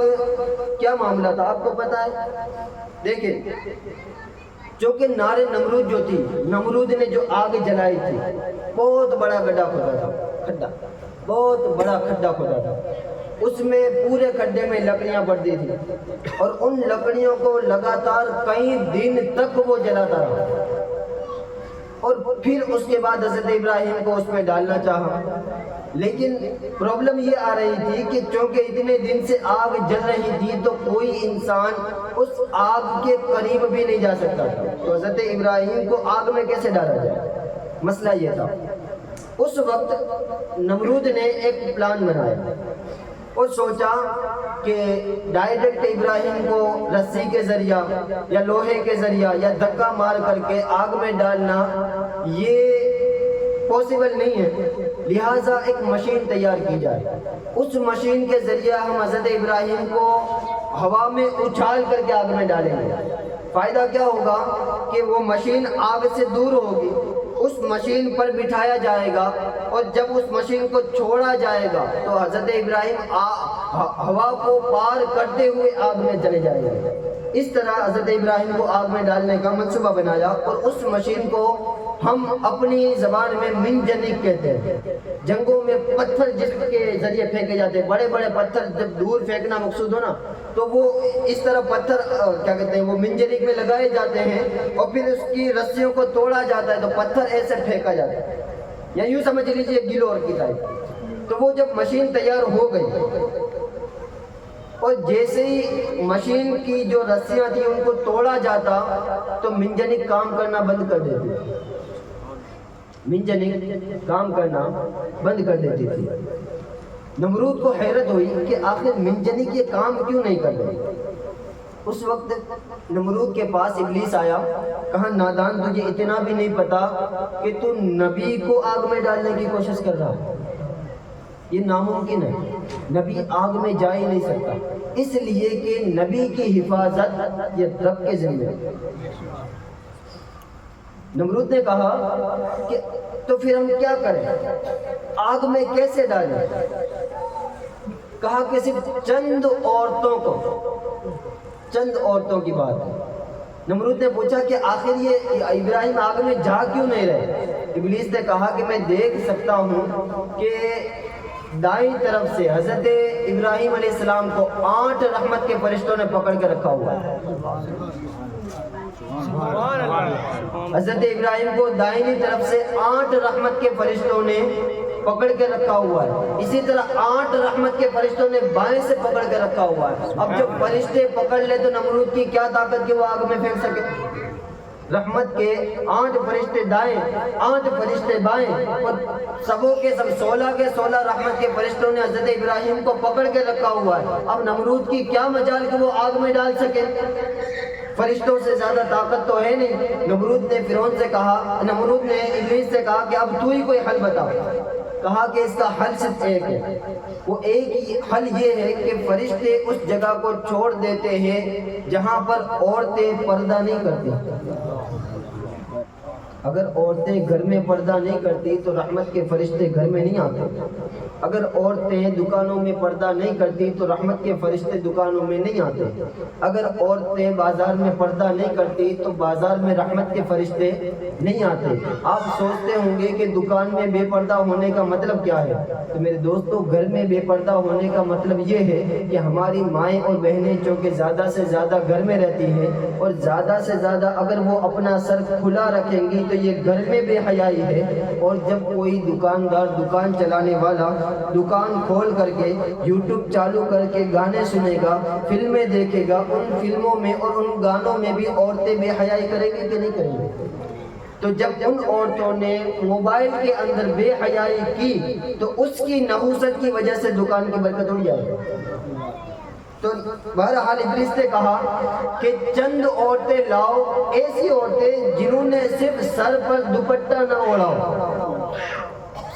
کیا معاملہ تھا آپ کو پتا ہے؟ دیکھیں، چونکہ نار نمرود جو تھی، نمرود نے جو آگ جلائی تھی، بہت بڑا گڈھا کھودا تھا، کھڈا، بہت بڑا کھڈا کھودا تھا۔ اس میں پورے کھڈے میں لکڑیاں پڑتی تھی اور ان لکڑیوں کو لگاتار کئی دن تک وہ جلاتا رہا، اور پھر اس کے بعد حضرت ابراہیم کو اس میں ڈالنا چاہا، لیکن پرابلم یہ آ رہی تھی کہ چونکہ اتنے دن سے آگ جل رہی تھی تو کوئی انسان اس آگ کے قریب بھی نہیں جا سکتا تھا، تو حضرت ابراہیم کو آگ میں کیسے ڈالا جائے؟ مسئلہ یہ تھا۔ اس وقت نمرود نے ایک پلان بنایا اور سوچا کہ ڈائریکٹ ابراہیم کو رسی کے ذریعہ یا لوہے کے ذریعہ یا دھکا مار کر کے آگ میں ڈالنا یہ پاسبل نہیں ہے، لہٰذا ایک مشین تیار کی جائے۔ اس مشین کے ذریعہ ہم حضرت ابراہیم کو ہوا میں اچھال کر کے آگ میں ڈالیں گے۔ فائدہ کیا ہوگا کہ وہ مشین آگ سے دور ہوگی، اس مشین پر بٹھایا جائے گا اور جب اس مشین کو چھوڑا جائے گا تو حضرت ابراہیم ہوا کو پار کرتے ہوئے آگ میں چلے جائیں گے۔ اس طرح حضرت ابراہیم کو آگ میں ڈالنے کا منصوبہ بنایا اور اس مشین کو ہم اپنی زبان میں منجنیق کہتے ہیں۔ جنگوں میں پتھر جس کے ذریعے پھینکے جاتے ہیں، بڑے بڑے پتھر جب دور پھینکنا مقصود ہو نا تو وہ اس طرح پتھر کیا کہتے ہیں وہ منجنیق میں لگائے جاتے ہیں اور پھر اس کی رسیوں کو توڑا جاتا ہے تو پتھر ایسے پھینکا جاتا ہے، یا یوں سمجھ لیجیے گلور کی ٹائپ۔ تو وہ جب مشین تیار ہو گئی اور جیسے ہی مشین کی جو رسیاں تھیں ان کو توڑا جاتا تو منجنیق کام کرنا بند کر دیتی، منجنیق کام کرنا بند کر دیتی تھی۔ نمرود کو حیرت ہوئی کہ آخر منجنیق یہ کام کیوں نہیں کر رہی۔ اس وقت نمرود کے پاس ابلیس آیا، کہا نادان تجھے اتنا بھی نہیں پتا کہ تو نبی کو آگ میں ڈالنے کی کوشش کر رہا ہے، یہ ناممکن ہے، نبی آگ میں جا ہی نہیں سکتا، اس لیے کہ نبی کی حفاظت یہ رب کے ذمہ ہے۔ نمرود نے کہا کہ تو پھر ہم کیا کریں، آگ میں کیسے ڈالیں؟ کہا کہ صرف چند عورتوں کی بات ہے۔ نمرود نے پوچھا کہ آخر یہ ابراہیم آگ میں جا کیوں نہیں رہے؟ ابلیس نے کہا کہ میں دیکھ سکتا ہوں کہ دائیں طرف سے حضرت ابراہیم علیہ السلام کو 8 رحمت کے فرشتوں نے پکڑ کے رکھا ہوا ہے، حضرت ابراہیم کو دائنی طرف سے 8 رحمت کے فرشتوں نے پکڑ کے رکھا ہوا ہے، اسی طرح 8 رحمت کے فرشتوں نے بائیں سے پکڑ کے رکھا ہوا ہے۔ اب جب فرشتے پکڑ لے تو نمرود کی کیا طاقت کہ وہ آگ میں پھینک سکے؟ رحمت کے 8 فرشتے دائیں، 8 فرشتے بائیں، اور سبوں کے سب 16 کے 16 رحمت کے فرشتوں نے حضرت ابراہیم کو پکڑ کے رکھا ہوا ہے۔ اب نمرود کی کیا مجال کہ وہ آگ میں ڈال سکے؟ فرشتوں سے زیادہ طاقت تو ہے نہیں۔ نمرود نے فرعون سے کہا، نمرود نے ابلیس سے کہا کہ اب تو ہی کوئی حل بتا۔ کہا کہ اس کا حل صرف ایک ہے، وہ ایک ہی حل یہ ہے کہ فرشتے اس جگہ کو چھوڑ دیتے ہیں جہاں پر عورتیں پردہ نہیں کرتی۔ اگر عورتیں گھر میں پردہ نہیں کرتی تو رحمت کے فرشتے گھر میں نہیں آتے۔ اگر عورتیں دکانوں میں پردہ نہیں کرتی تو رحمت کے فرشتے دکانوں میں نہیں آتے۔ اگر عورتیں بازار میں پردہ نہیں کرتی تو بازار میں رحمت کے فرشتے نہیں آتے۔ آپ سوچتے ہوں گے کہ دکان میں بے پردہ ہونے کا مطلب کیا ہے؟ تو میرے دوستو، گھر میں بے پردہ ہونے کا مطلب یہ ہے کہ ہماری مائیں اور بہنیں چونکہ زیادہ سے زیادہ گھر میں رہتی ہیں، اور زیادہ سے زیادہ اگر وہ اپنا سر کھلا رکھیں گی تو یہ گھر میں بے حیائی ہے۔ اور جب کوئی دکاندار، دکان چلانے والا دکان کھول کر کے یوٹیوب چالو کر کے گانے سنے گا، فلمیں دیکھے گا، ان فلموں میں اور ان گانوں میں بھی عورتیں بے حیائی کریں گی کہ نہیں کریں گی؟ تو جب ان عورتوں نے موبائل کے اندر بے حیائی کی تو اس کی نحوست کی وجہ سے دکان کی برکت اڑ جائے۔ تو بہرحال ابلیس نے کہا کہ چند عورتیں لاؤ، ایسی عورتیں جنہوں نے صرف سر پر دوپٹہ نہ اوڑھا ہو،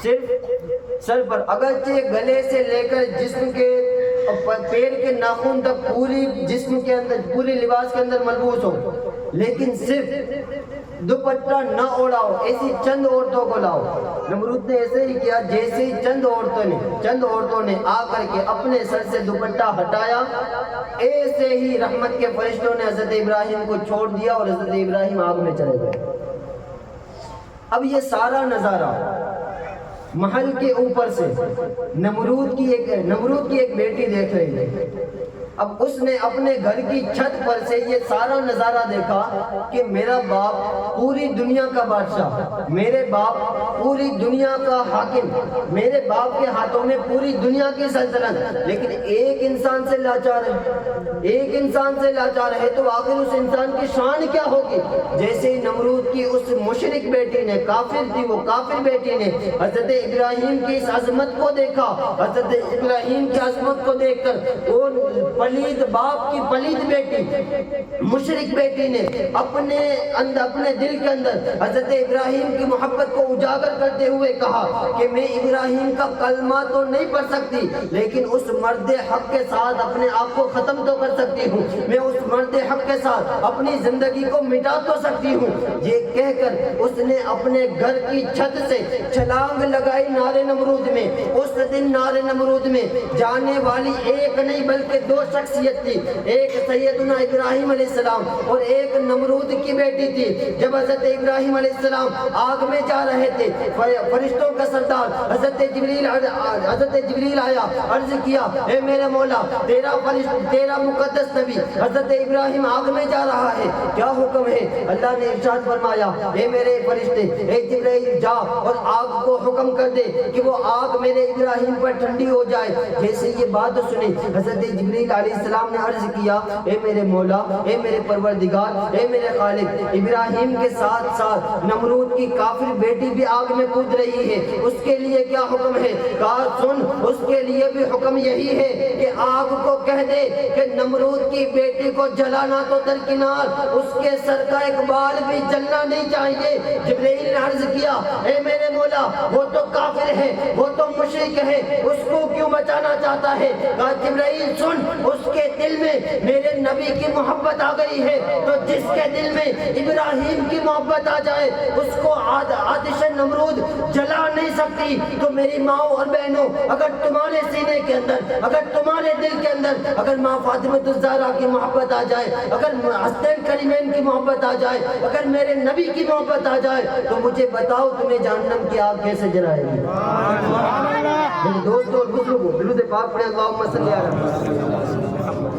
صرف سر پر، اگرچہ گلے سے لے کر جسم کے پیر کے ناخن تک پوری جسم کے اندر، پوری لباس کے اندر ملبوس ہو، لیکن صرف دوپٹہ نہ اوڑھاؤ، ایسی چند عورتوں کو لاؤ۔ نمرود نے ایسے ہی کیا، جیسے ہی چند عورتوں نے آ کر کے اپنے سر سے دوپٹہ ہٹایا، ایسے ہی رحمت کے فرشتوں نے حضرت ابراہیم کو چھوڑ دیا اور حضرت ابراہیم آگ میں چلے گئے۔ اب یہ سارا نظارہ محل کے اوپر سے نمرود کی ایک بیٹی دیکھ رہی ہے۔ اب اس نے اپنے گھر کی چھت پر سے یہ سارا نظارہ دیکھا کہ میرا باپ پوری دنیا کا بادشاہ، میرے باپ پوری دنیا کا حاکم، میرے باپ کے ہاتھوں میں پوری دنیا کی سلطنت، لیکن ایک انسان سے لاچار ہے، تو آخر اس انسان کی شان کیا ہوگی؟ جیسے ہی نمرود کی اس مشرک بیٹی نے، کافر تھی وہ کافر بیٹی نے، حضرت ابراہیم کی اس عظمت کو دیکھا، حضرت ابراہیم کی عظمت کو دیکھ کر وہ پلید باپ کی پلید بیٹی، مشرک بیٹی نے اپنے دل کے اندر حضرت ابراہیم کی محبت کو اجاگر کرتے ہوئے کہا کہ میں ابراہیم کا کلمہ تو نہیں پڑھ سکتی، لیکن اس مرد حق کے ساتھ اپنے آپ کو ختم تو کر سکتی ہوں، میں اس مرد حق کے ساتھ اپنی زندگی کو مٹا تو سکتی ہوں۔ یہ کہہ کر اس نے اپنے گھر کی چھت سے چھلانگ لگائی نارے نمرود میں۔ اس دن نارے نمرود میں جانے والی ایک نہیں بلکہ 2 شخصیت تھی، ایک سیدنا ابراہیم علیہ السلام اور ایک نمرود کی بیٹی تھی۔ جب حضرت ابراہیم علیہ السلام آگ میں جا رہے تھے، فرشتوں کا سردار حضرت جبریل آیا، عرض کیا اے میرے مولا، تیرا مقدس نبی حضرت ابراہیم آگ میں جا رہا ہے، کیا حکم ہے؟ اللہ نے ارشاد فرمایا اے میرے فرشتے، اے جبریل جا اور آگ کو حکم کر دے کہ وہ آگ میرے ابراہیم پر ٹھنڈی ہو جائے۔ جیسے یہ بات سنی، حضرت جبریل علیہ السلام نے عرض کیا اے میرے مولا، اے میرے پروردگار، اے میرے خالق، ابراہیم کے ساتھ ساتھ نمرود کی کافر بیٹی بھی آگ میں کود رہی ہے، اس کے لیے کیا حکم ہے؟ کہا سن، اس کے لیے بھی حکم یہی ہے کہ آگ کو کہہ دے کہ نمرود کی بیٹی کو جلانا تو درکنار، اس کے سر کا ایک بال بھی جلنا نہیں چاہیے۔ جبریل نے عرض کیا اے میرے مولا، وہ تو کافر ہے، وہ تو مشرک ہے، اس کو کیوں بچانا چاہتا ہے؟ کہا جبریل سن، اس کے دل میں میرے نبی کی محبت آ گئی ہے، تو جس کے دل میں ابراہیم کی محبت آ جائے اس کو آتش نمرود جلا نہیں سکتی۔ تو میری ماں اور بہنوں، اگر تمہارے سینے کے اندر، اگر تمہارے دل کے اندر اگر ماں فاطمہ الزہرا کی محبت آ جائے، اگر حسنین کریمین کی محبت آ جائے، اگر میرے نبی کی محبت آ جائے، تو مجھے بتاؤ تمہیں جہنم کی آگ کیسے جلائے گی؟ میرے دوستوں اور بزرگوں درود پاک پڑھیں اللہم صلی علی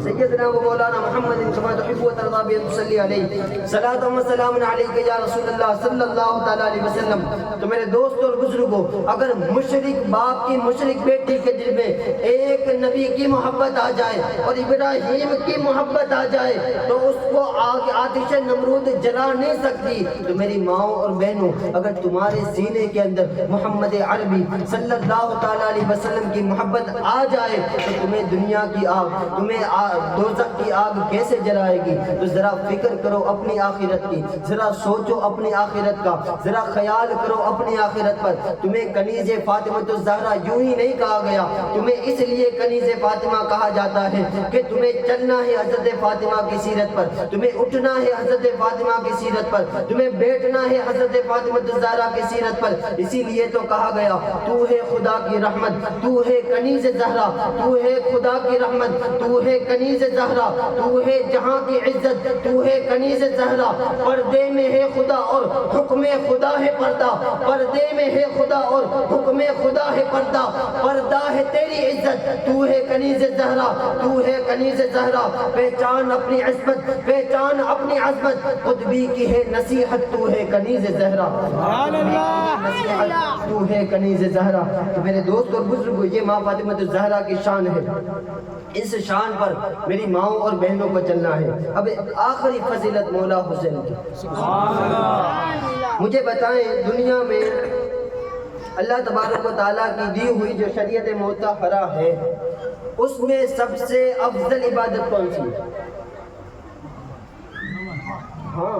سیدنا و مولانا محمد کما تحب و ترضى بأن تصلی علیہ صلاۃ و سلام علیک یا رسول اللہ صلی اللہ تعالی علیہ وسلم۔ تو میرے دوستوں اور بزرگوں، اگر مشرک باپ کی مشرک بیٹی کے دل میں ایک نبی کی محبت آ جائے اور ابراہیم کی محبت آ جائے تو اس کو آتش نمرود جلا نہیں سکتی۔ تو میری ماؤں اور بہنوں، اگر تمہارے سینے کے اندر محمد عربی صلی اللہ تعالی علیہ وسلم کی محبت آ جائے تو تمہیں دنیا کی آگ، تمہیں دوزخ کی آگ کیسے جلائے گی؟ تو ذرا فکر کرو اپنی آخرت کی، ذرا سوچو اپنی آخرت کا، ذرا خیال کرو اپنی آخرت پر۔ تمہیں کنیز فاطمہ الزہرا یوں ہی نہیں کہا گیا، تمہیں اس لیے کنیز فاطمہ کہا جاتا ہے کہ تمہیں چلنا ہے حضرت فاطمہ کی سیرت پر، تمہیں اٹھنا ہے حضرت فاطمہ کی سیرت پر، تمہیں بیٹھنا ہے حضرت فاطمہ الزہرا کی سیرت پر۔ اسی لیے تو کہا گیا تو ہے خدا کی رحمت، تو ہے کنیز زہرا، تو ہے خدا کی رحمت، تو ہے کنیز زہرا، تو ہے جہاں کی عزت، تو ہے کنیز زہرا۔ پردے میں ہے خدا اور حکم خدا ہے پردہ، پردے میں ہے خدا اور حکم خدا ہے پردہ، پردہ ہے تیری عزت، تو ہے کنیز زہرا، تو ہے کنیز زہرا۔ پہچان اپنی عصمت، پہچان اپنی عظمت، قطبی کی ہے نصیحت، تو ہے کنیز زہرا، نصیحت تو ہے کنیز زہرا۔ تو میرے دوست اور بزرگوں، یہ ماں فاطمہ الزہرا کی شان ہے، اس شان پر میری ماؤں اور بہنوں کو چلنا ہے۔ اب آخری فضیلت مولا حسین کی، مجھے بتائیں دنیا میں اللہ تبارک و تعالیٰ کی دی ہوئی جو شریعت مطہرہ ہے اس میں سب سے افضل عبادت کون سی ہے؟ ہاں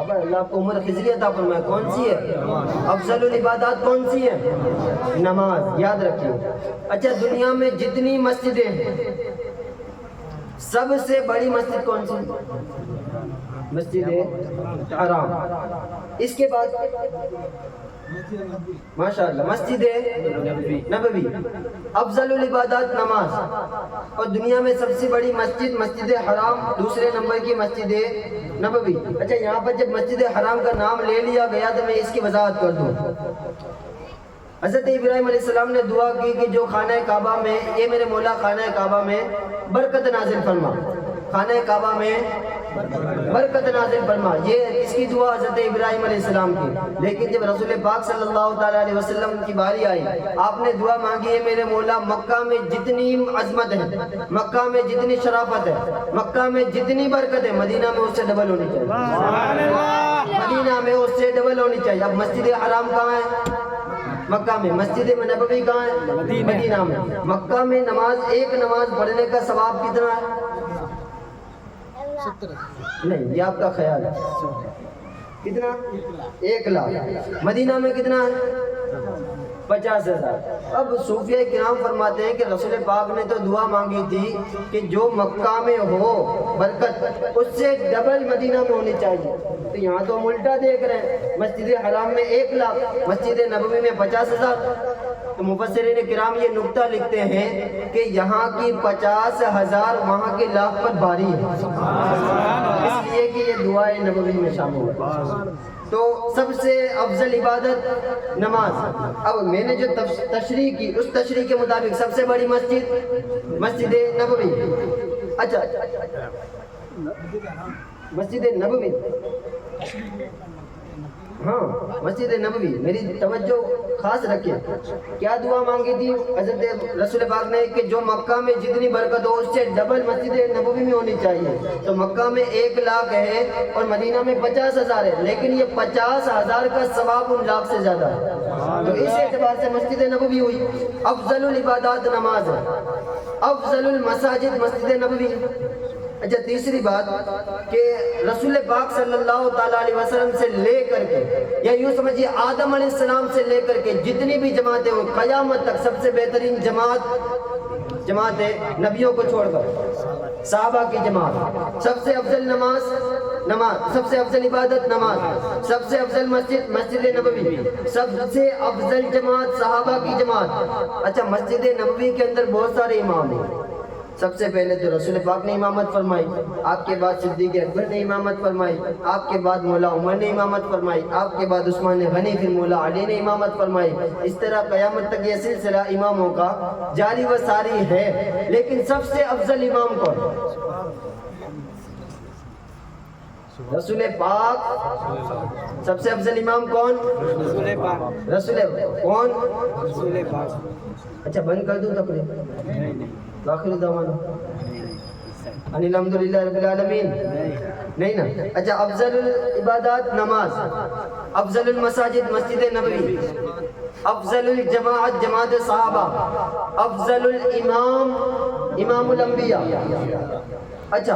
اب اللہ کو عمر خضری عطا فرمائے، کون سی ہے افضل العبادات؟ کون سی ہے؟ نماز، یاد رکھیے۔ اچھا، دنیا میں جتنی مسجدیں ہیں سب سے بڑی مسجد کون سی؟ مسجد حرام۔ اس کے بعد ماشاءاللہ مسجد نبوی، افضل العبادات نماز، اور دنیا میں سب سے بڑی مسجد مسجد حرام، دوسرے نمبر کی مسجد نبوی۔ اچھا، یہاں پر جب مسجد حرام کا نام لے لیا گیا تو میں اس کی وضاحت کر دوں۔ حضرت ابراہیم علیہ السلام نے دعا کی کہ جو خانہ کعبہ میں، یہ میرے مولا خانہ کعبہ میں برکت نازل فرما، خانہ کعبہ میں برکت نازل فرما، یہ اس کی دعا حضرت ابراہیم علیہ السلام کی۔ لیکن جب رسول پاک صلی اللہ تعالیٰ علیہ وسلم کی باری آئی، آپ نے دعا مانگی ہے میرے مولا مکہ میں جتنی عظمت ہے، مکہ میں جتنی شرافت ہے، مکہ میں جتنی برکت ہے، مدینہ میں اس سے ڈبل ہونی چاہیے، مدینہ میں اس سے ڈبل ہونی چاہیے۔ اب مسجد حرام کہاں ہے؟ مکہ میں۔ مسجد نبوی کہاں ہے؟ مدینہ میں۔ مکہ میں نماز، ایک نماز پڑھنے کا ثواب کتنا ہے؟ نہیں، یہ آپ کا خیال ہے۔ کتنا؟ 1 لاکھ۔ مدینہ میں کتنا ہے؟ 50,000۔ اب صوفیہ کرام فرماتے ہیں کہ رسول پاک نے تو دعا مانگی تھی کہ جو مکہ میں ہو برکت اس سے ڈبل مدینہ میں ہونی چاہیے، تو یہاں تو ہم الٹا دیکھ رہے ہیں، مسجد حرام میں 1 لاکھ، مسجد نبوی میں 50,000۔ تو مفسرین کرام یہ نقطہ لکھتے ہیں کہ یہاں کی 50,000 وہاں کے لاکھ پر بھاری ہے، اس لیے کہ یہ دعائے نبوی میں شامل ہے۔ تو سب سے افضل عبادت نماز۔ اب میں نے جو تشریح کی اس تشریح کے مطابق سب سے بڑی مسجد مسجد نبوی۔ اچھا، مسجد نبوی، ہاں مسجد نبوی، میری توجہ خاص رکھیں۔ کیا دعا مانگی تھی حضرت رسول پاک نے کہ جو مکہ میں جتنی برکت ہو اس سے ڈبل مسجد نبوی میں ہونی چاہیے۔ تو مکہ میں 1 لاکھ ہے اور مدینہ میں 50,000 ہے، لیکن یہ 50,000 کا ثواب ان لاکھ سے زیادہ ہے، تو اس اعتبار سے مسجد نبوی ہوئی۔ افضل العبادات نماز ہے، افضل المساجد مسجد نبوی۔ اچھا، تیسری بات کہ رسول پاک صلی اللہ تعالیٰ علیہ وسلم سے لے کر کے، یا یوں سمجھیے آدم علیہ السلام سے لے کر کے جتنی بھی جماعتیں ہوئی قیامت تک، سب سے بہترین جماعت ہے نبیوں کو چھوڑ کر صحابہ کی جماعت۔ سب سے افضل نماز، سب سے افضل عبادت نماز، سب سے افضل مسجد نبوی، سب سے افضل جماعت صحابہ کی جماعت۔ اچھا، مسجد نبوی کے اندر بہت سارے امام ہیں، سب سے پہلے تو رسول پاک نے امامت فرمائی، آپ کے بعد صدیق اکبر نے امامت فرمائی، آپ کے بعد مولا عمر نے امامت فرمائی، آپ کے بعد عثمان غنی، پھر مولا علی نے امامت فرمائی۔ اس طرح قیامت تک یہ سلسلہ اماموں کا جاری و ساری ہے۔ لیکن سب سے افضل امام کون؟ رسول پاک۔ سب سے افضل امام کون؟ رسول پاک۔ رسول کون؟ رسول پاک۔ اچھا بند کر دوں تقریر؟ آخر دعوانا الحمدللہ رب العالمین، نہیں نا؟ اچھا افضل العبادات نماز، افضل المساجد مسجد نبوی، افضل الجماعت جماعت صحابہ، افضل الامام امام الانبیاء۔ اچھا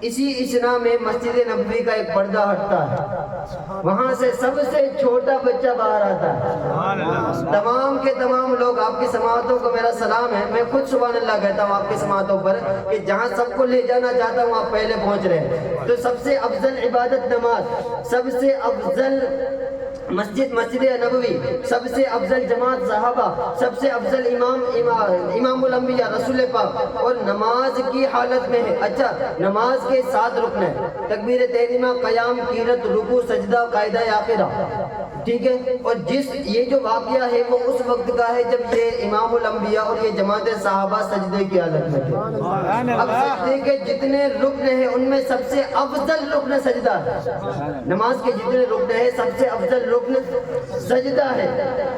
اسی اسنا میں مسجد نبوی کا ایک پردہ ہٹتا ہے، وہاں سے سب سے چھوٹا بچہ باہر آتا ہے۔ تمام کے تمام لوگ، آپ کی سماعتوں کو میرا سلام ہے، میں خود سبحان اللہ کہتا ہوں آپ کی سماعتوں پر کہ جہاں سب کو لے جانا چاہتا ہوں آپ پہلے پہنچ رہے ہیں۔ تو سب سے افضل عبادت نماز، سب سے افضل مسجد مسجد نبوی، سب سے افضل جماعت صحابہ، سب سے افضل امام الانبیاء رسول پاک، اور نماز کی حالت میں ہے۔ اچھا نماز کے 7 رکن ہیں، تکبیر تحریمہ، قیام، قیرت، رکوع، سجدہ، قاعدہ آخرہ، ٹھیک ہے؟ اور یہ جو واقعہ ہے وہ اس وقت کا ہے جب یہ امام الانبیاء اور یہ جماعت صحابہ سجدے کی حالت میں تھے۔ اب سجدے کے جتنے رکن ہیں ان میں سب سے افضل رکن سجدہ ہے۔ نماز کے جتنے رکن ہیں سب سے افضل رکن سجدہ ہے۔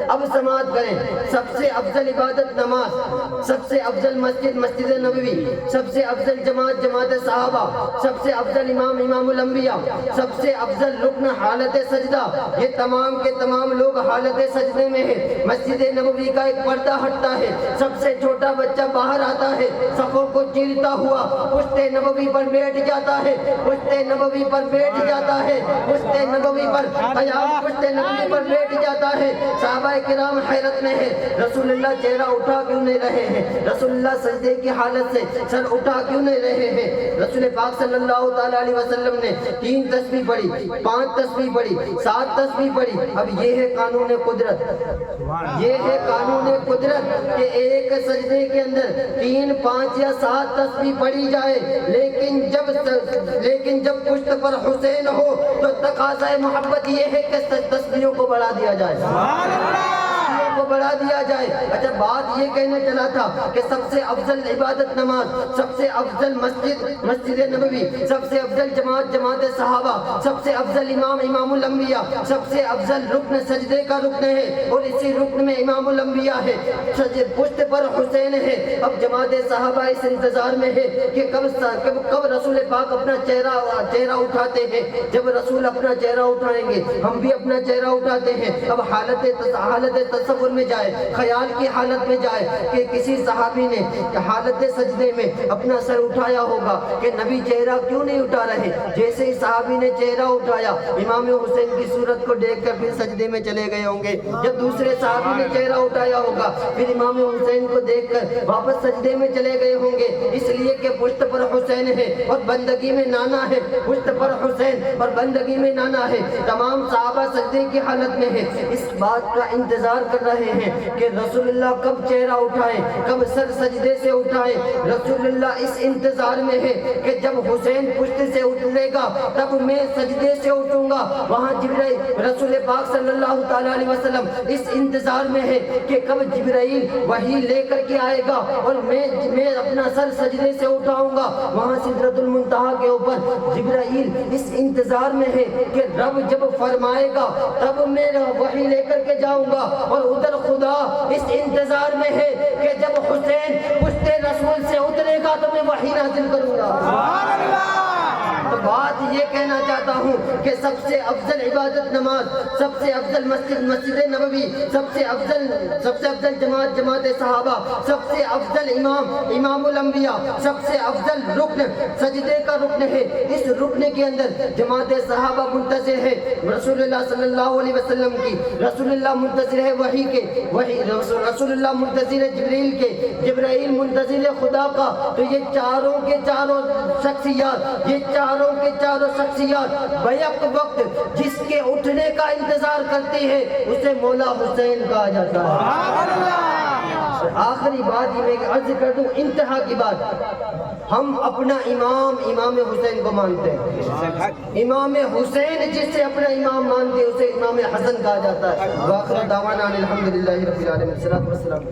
اب سماعت کریں، سب سے افضل عبادت نماز، سب سے افضل مسجد مسجد نبوی، سب سے افضل جماعت جماعت صحابہ، سب سے افضل امام الانبیاء، سب سے افضل رکن حالت سجدہ۔ یہ تمام کے تمام لوگ حالت سجدے میں ہیں۔ مسجد نبوی کا ایک پردہ ہٹتا ہے، سب سے چھوٹا بچہ باہر آتا ہے، صفوں کو چیرتا ہوا پشت نبوی پر بیٹھ جاتا ہے، پشت نبوی پر بیٹھ جاتا ہے، پشت نبوی پر قیام پشت نبوی پر بیٹھ جاتا ہے۔ صحابہ کرام حیرت میں ہیں، رسول اللہ چہرہ اٹھا کیوں نہیں رہے ہیں؟ رسول اللہ سجدے کی حالت سے سر اٹھا کیوں نہیں رہے ہیں؟ رسول پاک صلی اللہ تعالیٰ علیہ وسلم نے 3 تسبیح پڑھی، 5 تسبیح پڑھی، 7 تسبیح پڑھی۔ اب یہ ہے قانون قدرت، یہ ہے قانون قدرت کہ ایک سجدے کے اندر 3، 5 یا 7 تسبیح پڑھی جائے، لیکن جب پشت پر حسین ہو تو تقاضۂ محبت یہ ہے کہ تسبیحوں کو بڑھا دیا جائے، کو بڑھا دیا جائے۔ اچھا بات یہ کہنے چلا تھا کہ سب سے افضل عبادت نماز، سب سے افضل مسجد مسجد نبوی، سب سے افضل جماعت جماعت صحابہ، سب سے افضل امام الانبیاء، سب سے افضل رکن سجدے کا رکن ہے، اور اسی رکن میں امام الانبیاء ہے، پشت پر حسین ہے۔ اب جماعت صحابہ اس انتظار میں ہے کہ کب رسول پاک اپنا چہرہ اٹھاتے ہیں۔ جب رسول اپنا چہرہ اٹھائیں گے ہم بھی اپنا چہرہ اٹھاتے ہیں۔ اب حالت تصور میں جائے، خیال کی حالت میں جائے کہ کسی صحابی نے حالت سجدے میں اپنا سر اٹھایا ہوگا کہ نبی چہرہ کیوں نہیں اٹھا رہے؟ جیسے ہی صحابی نے چہرہ اٹھایا امام حسین کی صورت کو دیکھ کر پھر سجدے میں چلے گئے ہوں گے۔ جب دوسرے صحابی نے چہرہ اٹھایا ہوگا پھر امام حسین کو دیکھ کر واپس سجدے میں چلے گئے ہوں گے، اس لیے کہ پشت پر حسین ہے اور بندگی میں نانا ہے، پشت پر حسین اور بندگی میں نانا ہے۔ تمام صحابہ سجدے کی حالت میں ہے، اس بات کا انتظار کر رہے ہیں کہ رسول اللہ کب چہرہ اٹھائیں، کب سر سجدے سے اٹھائیں۔ رسول اللہ اس انتظار میں ہے کہ جب حسین پشت سے اٹھے گا تب میں سجدے سے اٹھوں گا۔ وہاں جبرائیل رسول پاک صلی اللہ تعالیٰ علیہ وسلم اس انتظار میں ہے کہ کب جبرائیل وحی لے کر کے آئے گا اور میں اپنا سر سجدے سے اٹھاؤں گا۔ وہاں سدرۃ المنتہا کے اوپر جبرائیل اس انتظار میں ہے کہ رب جب فرمائے گا تب میں وحی لے کر کے جاؤں گا، اور ادھر خدا اس انتظار میں ہے کہ جب حسین پشت رسول سے اترے گا تو میں وحی نازل کروں گا۔ سبحان اللہ۔ تو بات یہ کہنا چاہتا ہوں کہ سب سے افضل عبادت نماز، سب سے افضل مسجد مسجد نبوی، سب سے افضل جماعت جماعت صحابہ، سب سے افضل امام الانبیاء، سب سے افضل رکن سجدے کا رکن ہے۔ اس رکن کے اندر جماعت صحابہ منتظر ہے رسول اللہ صلی اللہ علیہ وسلم کی، رسول اللہ منتظر ہے وحی کے، رسول اللہ منتظر ہے جبریل کے، جبرائیل منتظر ہے خدا کا۔ تو یہ چاروں کے چاروں شخصیات، یہ چاروں کے چاروں شخصیات بیک وقت جس کے اٹھنے کا انتظار کرتی ہے اسے مولا حسین کہا جاتا ہے۔ آخری بات یہ میں عرض کر دوں، انتہا کی بات، ہم اپنا امام حسین کو مانتے ہیں۔ امام حسین جس سے اپنا امام مانتے ہیں اسے امام حسن کہا جاتا ہے۔ وآخر دعوانا الحمدللہ رب العالمین، الصلاۃ والسلام۔